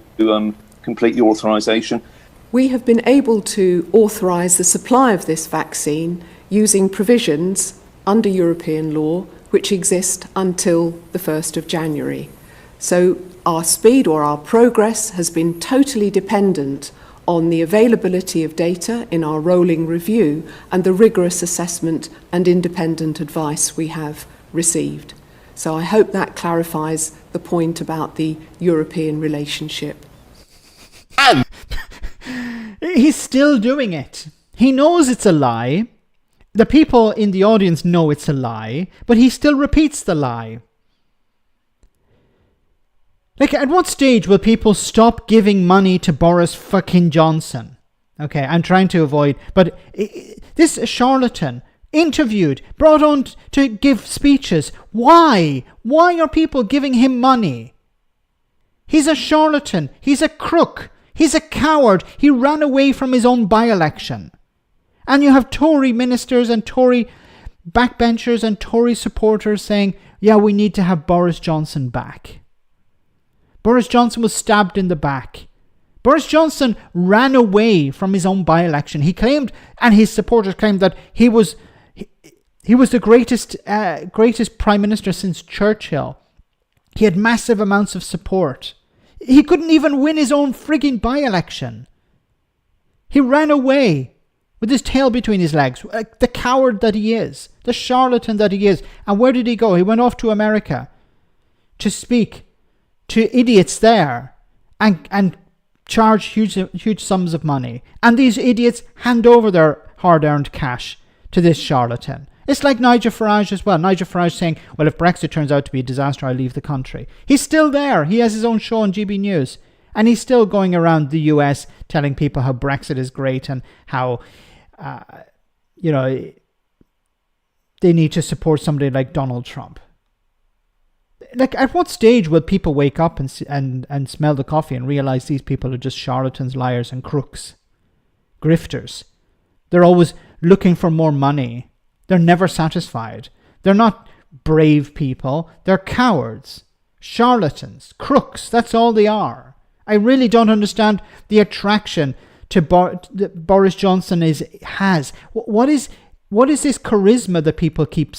complete your authorisation? We have been able to authorise the supply of this vaccine using provisions under European law which exist until the 1st of January. So our speed or our progress has been totally dependent on the availability of data in our rolling review and the rigorous assessment and independent advice we have received. So I hope that clarifies the point about the European relationship. And he's still doing it. He knows it's a lie. The people in the audience know it's a lie, but he still repeats the lie. Like, at what stage will people stop giving money to Boris fucking Johnson? Okay, I'm trying to avoid, but this charlatan, interviewed, brought on to give speeches. Why? Why are people giving him money? He's a charlatan. He's a crook. He's a coward. He ran away from his own by-election. And you have Tory ministers and Tory backbenchers and Tory supporters saying, yeah, we need to have Boris Johnson back. Boris Johnson was stabbed in the back Boris Johnson ran away from his own by-election. He claimed, and his supporters claimed, that he was the greatest prime minister since Churchill. He had massive amounts of support. He couldn't even win his own frigging by-election. He ran away with his tail between his legs, like the coward that he is, the charlatan that he is. And where did he go? He went off to America to speak to idiots there and charge huge sums of money. And these idiots hand over their hard-earned cash to this charlatan. It's like Nigel Farage as well. Nigel Farage saying, well, if Brexit turns out to be a disaster, I'll leave the country. He's still there. He has his own show on GB News. And he's still going around the US telling people how Brexit is great and how, they need to support somebody like Donald Trump. Like, at what stage will people wake up and smell the coffee and realize these people are just charlatans, liars, and crooks, grifters? They're always looking for more money. They're never satisfied. They're not brave people. They're cowards, charlatans, crooks. That's all they are. I really don't understand the attraction to Boris Johnson has. What is this charisma that people keep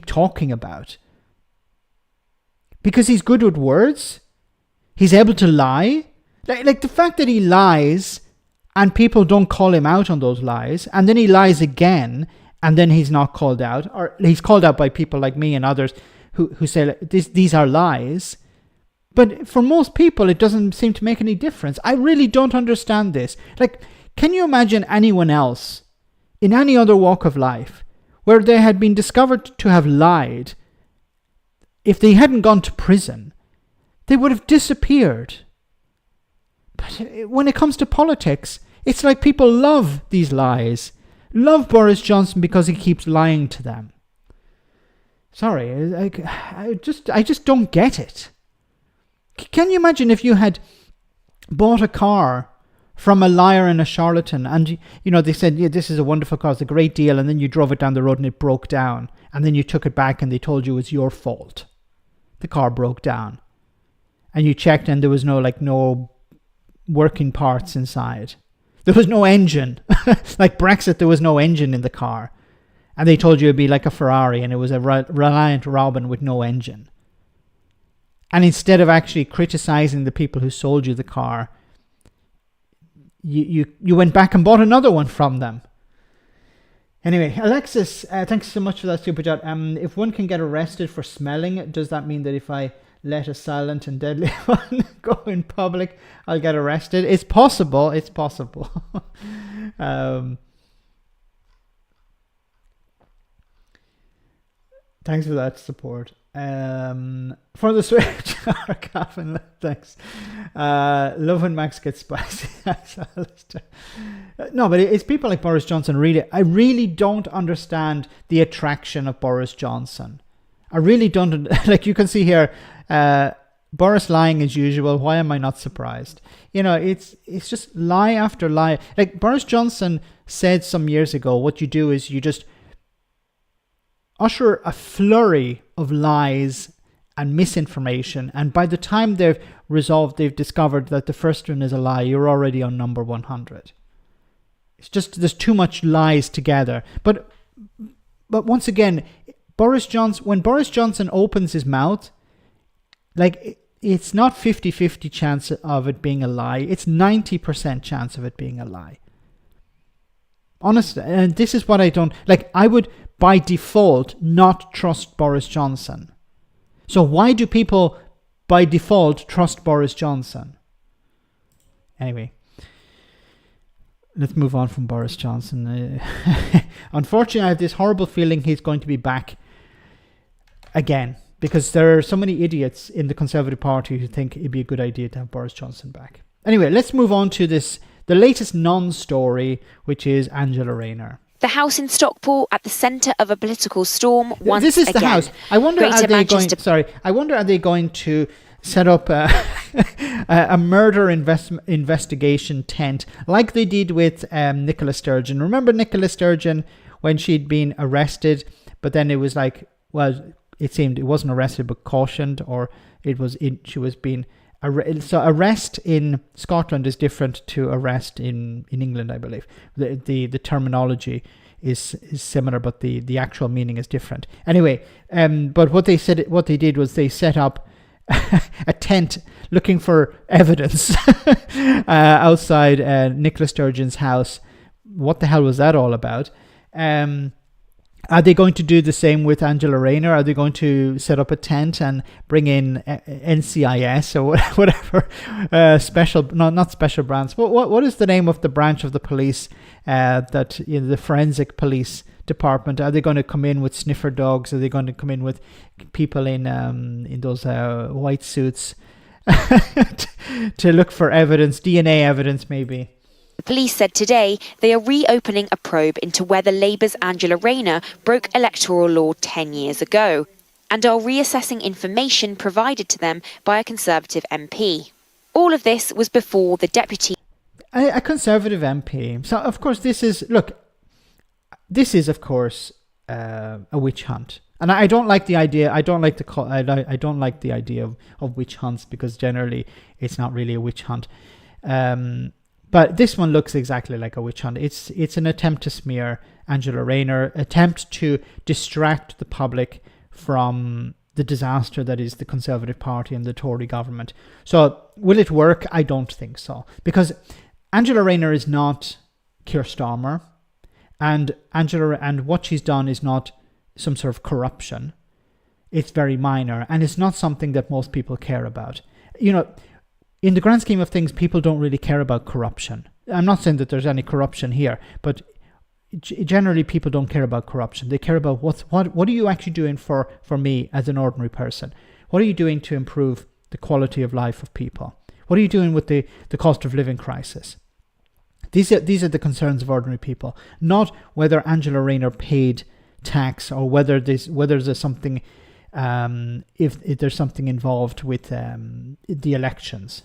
talking about? Because he's good with words? He's able to lie? Like the fact that he lies and people don't call him out on those lies, and then he lies again, and then he's not called out, or he's called out by people like me and others who say these are lies. But for most people, it doesn't seem to make any difference. I really don't understand this. Like, can you imagine anyone else in any other walk of life where they had been discovered to have lied? If they hadn't gone to prison, they would have disappeared. But when it comes to politics, it's like people love these lies. Love Boris Johnson because he keeps lying to them. Sorry, I just don't get it. Can you imagine if you had bought a car from a liar and a charlatan, and they said, yeah, this is a wonderful car, it's a great deal, and then you drove it down the road and it broke down, and then you took it back and they told you it was your fault. The car broke down, and you checked and there was no working parts inside. There was no engine. Like Brexit, there was no engine in the car, and they told you it'd be like a Ferrari, and it was a Reliant Robin with no engine. And instead of actually criticizing the people who sold you the car, you went back and bought another one from them. Anyway, Alexis, thanks so much for that super chat. If one can get arrested for smelling, does that mean that if I let a silent and deadly one go in public, I'll get arrested? It's possible. It's possible. Thanks for that support. For the switch, Gavin, thanks. Love when Max gets spicy. No, but it's people like Boris Johnson. I really don't understand the attraction of Boris Johnson. I really don't. Like you can see here, Boris lying as usual. Why am I not surprised? It's just lie after lie. Like Boris Johnson said some years ago, what you do is you just usher a flurry of lies and misinformation, and by the time they've discovered that the first one is a lie, you're already on number 100. It's just there's too much lies together. But once again, when Boris Johnson opens his mouth, like it's not 50-50 chance of it being a lie, it's 90% chance of it being a lie. Honestly, and this is what I don't like. I would by default not trust Boris Johnson. So why do people by default trust Boris Johnson? Anyway, let's move on from Boris Johnson. Unfortunately, I have this horrible feeling he's going to be back again, because there are so many idiots in the Conservative Party who think it'd be a good idea to have Boris Johnson back. Anyway, let's move on to the latest non-story, which is Angela Rayner. The house in Stockport at the centre of a political storm once again. This is the house. I wonder are they going to set up a murder investigation tent like they did with Nicola Sturgeon. Remember Nicola Sturgeon when she'd been arrested, but then it was like, well, it seemed it wasn't arrested but cautioned, or she was being So arrest in Scotland is different to arrest in England, I believe. The terminology is similar, but the actual meaning is different. Anyway, but what they did was they set up a tent looking for evidence outside Nicola Sturgeon's house. What the hell was that all about? Are they going to do the same with Angela Rayner? Are they going to set up a tent and bring in NCIS or whatever not special branch? What is the name of the branch of the police that the forensic police department? Are they going to come in with sniffer dogs? Are they going to come in with people in those white suits to look for evidence, DNA evidence maybe? The police said today they are reopening a probe into whether Labour's Angela Rayner broke electoral law 10 years ago and are reassessing information provided to them by a Conservative MP. All of this was before the deputy... A Conservative MP. So, of course, this is, of course, a witch hunt. And I don't like the idea. I don't like the idea of witch hunts, because generally it's not really a witch hunt. But this one looks exactly like a witch hunt. It's an attempt to smear Angela Rayner, attempt to distract the public from the disaster that is the Conservative Party and the Tory government. So will it work? I don't think so, because Angela Rayner is not Keir Starmer, and what she's done is not some sort of corruption. It's very minor, and it's not something that most people care about. In the grand scheme of things, people don't really care about corruption. I'm not saying that there's any corruption here, but generally people don't care about corruption. They care about what are you actually doing for me as an ordinary person? What are you doing to improve the quality of life of people? What are you doing with the cost of living crisis? These are the concerns of ordinary people, not whether Angela Rayner paid tax or whether there's something if there's something involved with the elections.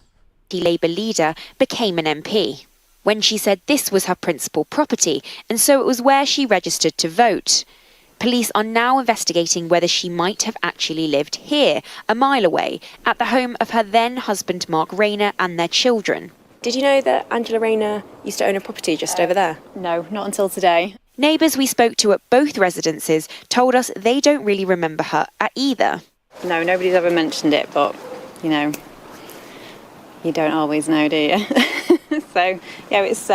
The Labour leader became an MP when she said this was her principal property, and so it was where she registered to vote. Police are now investigating whether she might have actually lived here, a mile away, at the home of her then husband Mark Rayner and their children. Did you know that Angela Rayner used to own a property just over there? No, not until today. Neighbours we spoke to at both residences told us they don't really remember her at either. No, nobody's ever mentioned it, but, you don't always know, do you? So, yeah, it's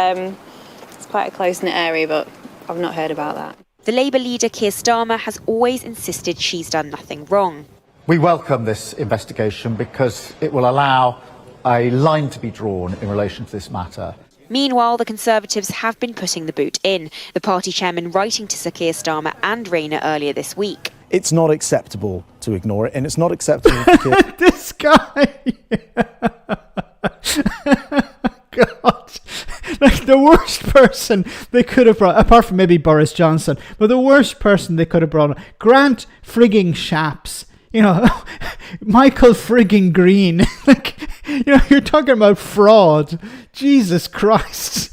quite a close-knit area, but I've not heard about that. The Labour leader Keir Starmer has always insisted she's done nothing wrong. We welcome this investigation because it will allow a line to be drawn in relation to this matter. Meanwhile, the Conservatives have been putting the boot in, the party chairman writing to Sir Keir Starmer and Rayner earlier this week. It's not acceptable to ignore it, and it's not acceptable for Keir... This guy! God. Like the worst person they could have brought, apart from maybe Boris Johnson, but the worst person they could have brought, Grant frigging Shapps. Michael frigging Green. You're talking about fraud. Jesus Christ.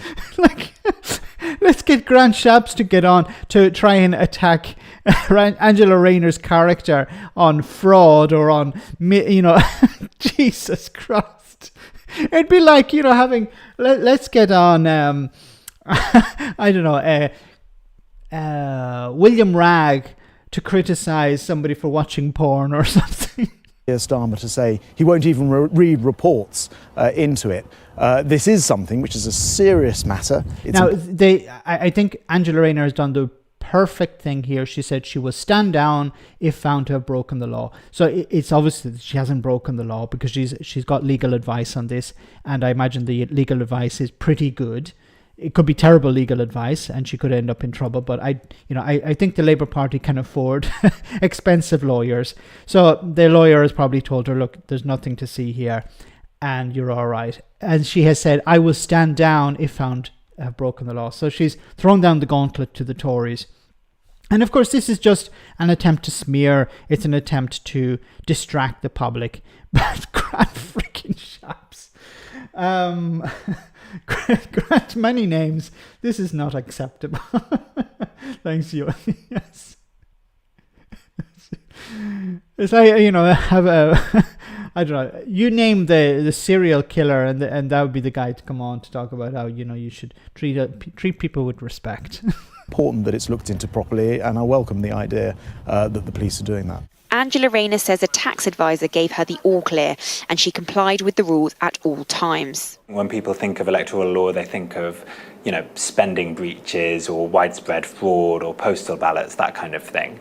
Let's get Grant Shapps to get on to try and attack Angela Rayner's character on fraud or on, Jesus Christ. It'd be like, having, let's get on, I don't know, William Wragg to criticise somebody for watching porn or something. Starmer to say he won't even read reports into it. This is something which is a serious matter. I think Angela Rayner has done the perfect thing here. She said she will stand down if found to have broken the law. So it's obvious that she hasn't broken the law because she's got legal advice on this, and I imagine the legal advice is pretty good. It could be terrible legal advice and she could end up in trouble, but I think the Labour Party can afford expensive lawyers. So the lawyer has probably told her, look, there's nothing to see here and you're all right. And she has said, I will stand down if found to have broken the law. So she's thrown down the gauntlet to the Tories. And of course, this is just an attempt to smear. It's an attempt to distract the public. But Grant freaking Shapps. Grant many names. This is not acceptable. Thanks, you. Yes. It's like, I I don't know. You name the serial killer, and that would be the guy to come on to talk about how you should treat people with respect. Important that it's looked into properly, and I welcome the idea that the police are doing that. Angela Rayner says a tax advisor gave her the all clear and she complied with the rules at all times. When people think of electoral law, they think of, spending breaches or widespread fraud or postal ballots, that kind of thing.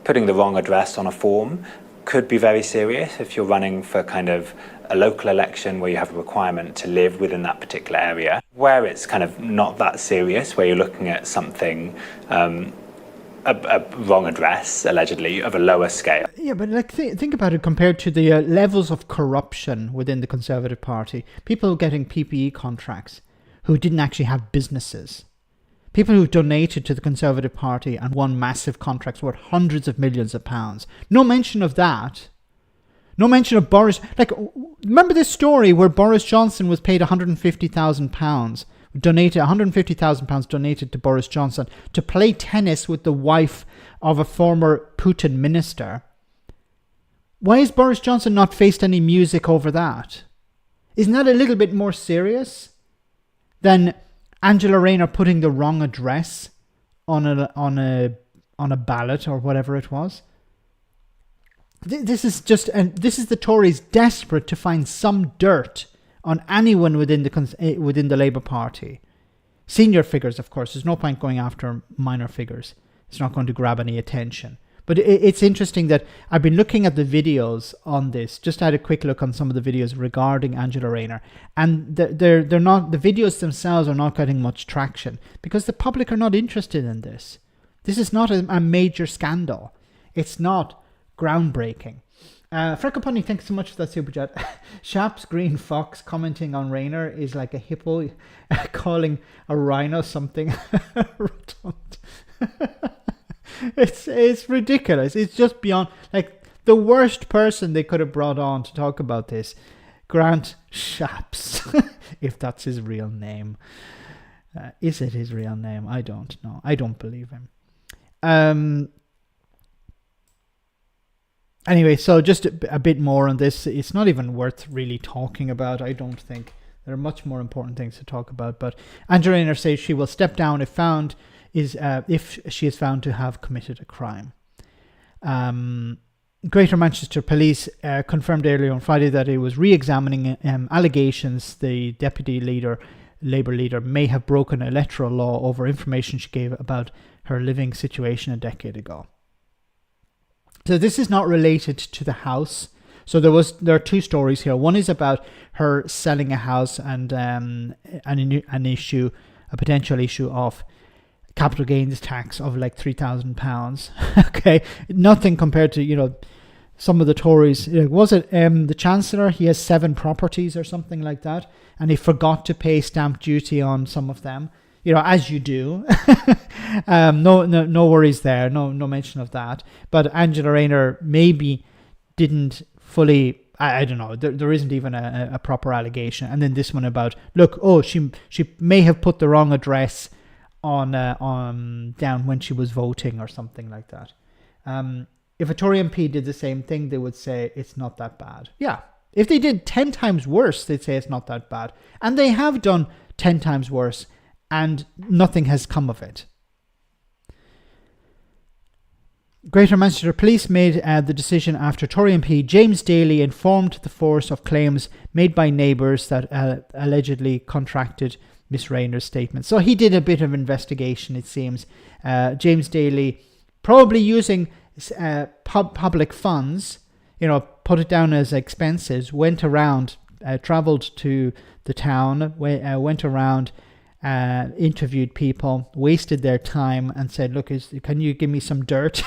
Putting the wrong address on a form could be very serious if you're running for kind of a local election where you have a requirement to live within that particular area. Where it's kind of not that serious, where you're looking at something a wrong address, allegedly, of a lower scale. Yeah, but think about it compared to the levels of corruption within the Conservative Party. People getting PPE contracts who didn't actually have businesses. People who donated to the Conservative Party and won massive contracts worth hundreds of millions of pounds. No mention of that. No mention of Boris. Remember this story where Boris Johnson was paid £150,000 donated £150,000 donated to Boris Johnson to play tennis with the wife of a former Putin minister. Why has Boris Johnson not faced any music over that? Isn't that a little bit more serious than Angela Rayner putting the wrong address on a ballot or whatever it was? This is the Tories desperate to find some dirt on anyone within the Labour Party. Senior figures, of course. There's no point going after minor figures. It's not going to grab any attention. But it's interesting that I've been looking at the videos on this. Just had a quick look on some of the videos regarding Angela Rayner, and they're not, the videos themselves are not getting much traction because the public are not interested in this. This is not a major scandal. It's not groundbreaking. Freckapony, thanks so much for that super chat. Shap's Green Fox commenting on Rayner is like a hippo calling a rhino something rotund. It's ridiculous. It's just beyond, the worst person they could have brought on to talk about this. Grant Shapps, if that's his real name. Is it his real name? I don't know. I don't believe him. Anyway, so just a bit more on this. It's not even worth really talking about, I don't think. There are much more important things to talk about. But Angela Rayner says she will step down if she is found to have committed a crime. Greater Manchester Police confirmed earlier on Friday that it was re-examining allegations the deputy Labour leader may have broken electoral law over information she gave about her living situation a decade ago. So this is not related to the house. So there are two stories here. One is about her selling a house and a potential issue of capital gains tax of like £3,000. Okay, nothing compared to some of the Tories. Was it the Chancellor? He has 7 properties or something like that, and he forgot to pay stamp duty on some of them. As you do. No worries there. No mention of that. But Angela Rayner maybe didn't fully. I don't know. There isn't even a proper allegation. And then this one about she may have put the wrong address on down when she was voting or something like that. If a Tory MP did the same thing, they would say it's not that bad. Yeah. If they did 10 times worse, they'd say it's not that bad. And they have done 10 times worse. And nothing has come of it. Greater Manchester Police made the decision after Tory MP James Daly informed the force of claims made by neighbours that allegedly contracted Miss Rayner's statement. So he did a bit of investigation, it seems. James Daly, probably using public funds, put it down as expenses, went around, travelled to the town, went around, interviewed people, wasted their time and said, look, can you give me some dirt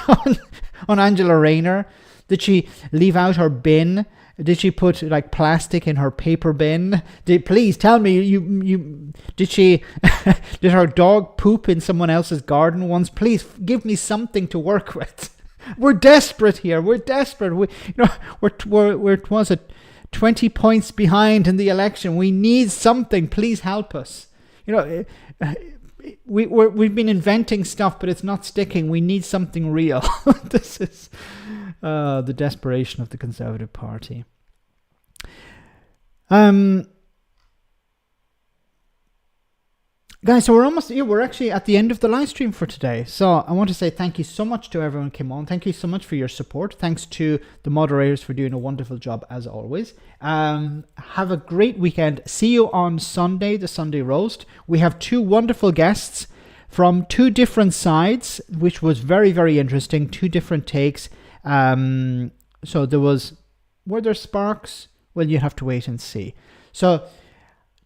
on Angela Rayner? Did she leave out her bin? Did she put plastic in her paper bin? Please tell me, did her dog poop in someone else's garden once? Please give me something to work with. We're desperate here. We're desperate. We're 20 points behind in the election. We need something. Please help us. We've been inventing stuff, but it's not sticking. We need something real. This is the desperation of the Conservative Party. Guys, so we're actually at the end of the live stream for today. So I want to say thank you so much to everyone who came on. Thank you so much for your support. Thanks to the moderators for doing a wonderful job as always. Have a great weekend. See you on Sunday, the Sunday roast. We have 2 wonderful guests from 2 different sides, which was very, very interesting. 2 different takes. So were there sparks? Well, you have to wait and see. So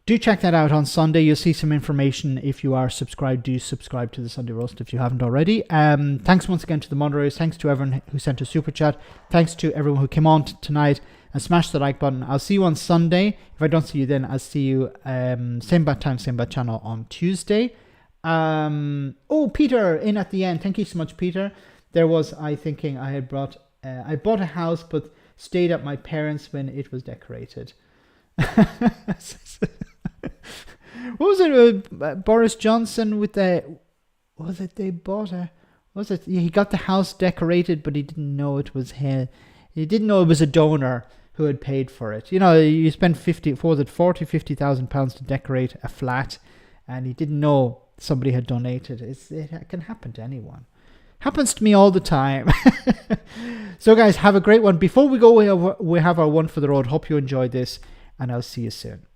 do check that out on Sunday. You'll see some information if you are subscribed. Do subscribe to the Sunday Roast if you haven't already. Thanks once again to the moderators. Thanks to everyone who sent a super chat. Thanks to everyone who came on tonight and smash the like button. I'll see you on Sunday. If I don't see you then, I'll see you same bad time, same bad channel on Tuesday. Peter in at the end. Thank you so much, Peter. I bought a house but stayed at my parents' when it was decorated. What was it? Boris Johnson with he got the house decorated, but he didn't know it was him. He didn't know it was a donor who had paid for it. You know, you spend £50,000 to decorate a flat, and he didn't know somebody had donated. It can happen to anyone. Happens to me all the time. So guys, have a great one. Before we go, we have our one for the road. Hope you enjoyed this, and I'll see you soon.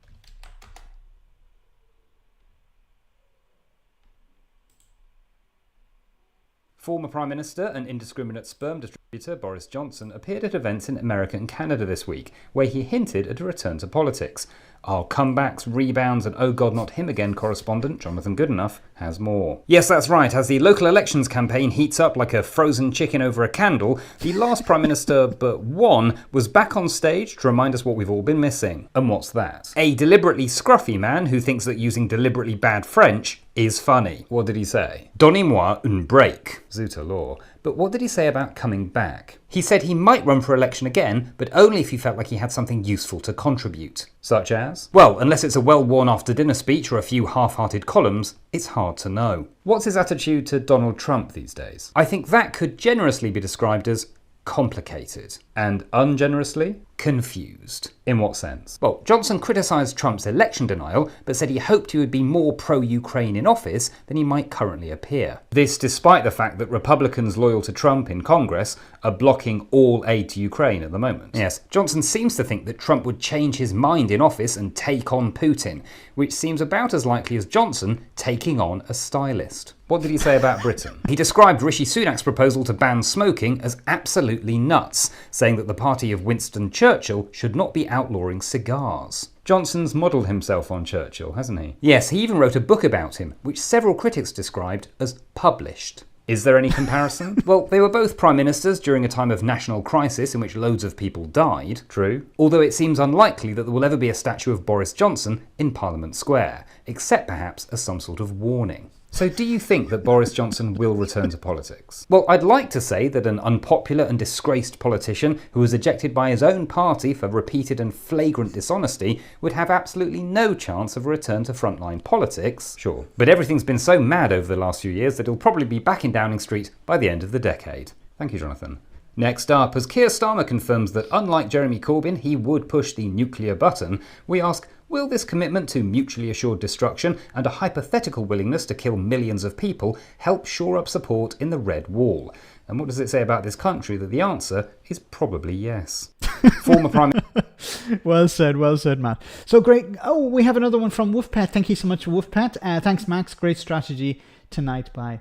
Former Prime Minister and indiscriminate sperm distributor Boris Johnson appeared at events in America and Canada this week, where he hinted at a return to politics. Our comebacks, rebounds, and oh god not him again correspondent Jonathan Goodenough has more. Yes, that's right. As the local elections campaign heats up like a frozen chicken over a candle, the last Prime Minister but one was back on stage to remind us what we've all been missing. And what's that? A deliberately scruffy man who thinks that using deliberately bad French is funny. What did he say? Donnez-moi un break. Zoota law. But what did he say about coming back? He said he might run for election again, but only if he felt like he had something useful to contribute. Such as? Well, unless it's a well-worn after-dinner speech or a few half-hearted columns, it's hard to know. What's his attitude to Donald Trump these days? I think that could generously be described as complicated, and ungenerously, confused. In what sense? Well, Johnson criticised Trump's election denial, but said he hoped he would be more pro-Ukraine in office than he might currently appear. This despite the fact that Republicans loyal to Trump in Congress are blocking all aid to Ukraine at the moment. Yes, Johnson seems to think that Trump would change his mind in office and take on Putin, which seems about as likely as Johnson taking on a stylist. What did he say about Britain? He described Rishi Sunak's proposal to ban smoking as absolutely nuts, saying that the party of Winston Churchill should not be outlawing cigars. Johnson's modelled himself on Churchill, hasn't he? Yes, he even wrote a book about him, which several critics described as published. Is there any comparison? Well, they were both prime ministers during a time of national crisis in which loads of people died, true, although it seems unlikely that there will ever be a statue of Boris Johnson in Parliament Square, except perhaps as some sort of warning. So do you think that Boris Johnson will return to politics? Well, I'd like to say that an unpopular and disgraced politician who was ejected by his own party for repeated and flagrant dishonesty would have absolutely no chance of a return to frontline politics, sure. But everything's been so mad over the last few years that he'll probably be back in Downing Street by the end of the decade. Thank you, Jonathan. Next up, as Keir Starmer confirms that unlike Jeremy Corbyn, he would push the nuclear button, we ask, will this commitment to mutually assured destruction and a hypothetical willingness to kill millions of people help shore up support in the Red Wall? And what does it say about this country that the answer is probably yes? Former Prime Well said, Matt. So great. Oh, we have another one from Wolfpat. Thank you so much, Wolfpat. Thanks, Max. Great strategy tonight by...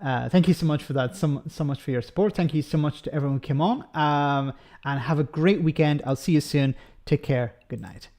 thank you so much for that, so much for your support. Thank you so much to everyone who came on. And have a great weekend. I'll see you soon. Take care. Good night.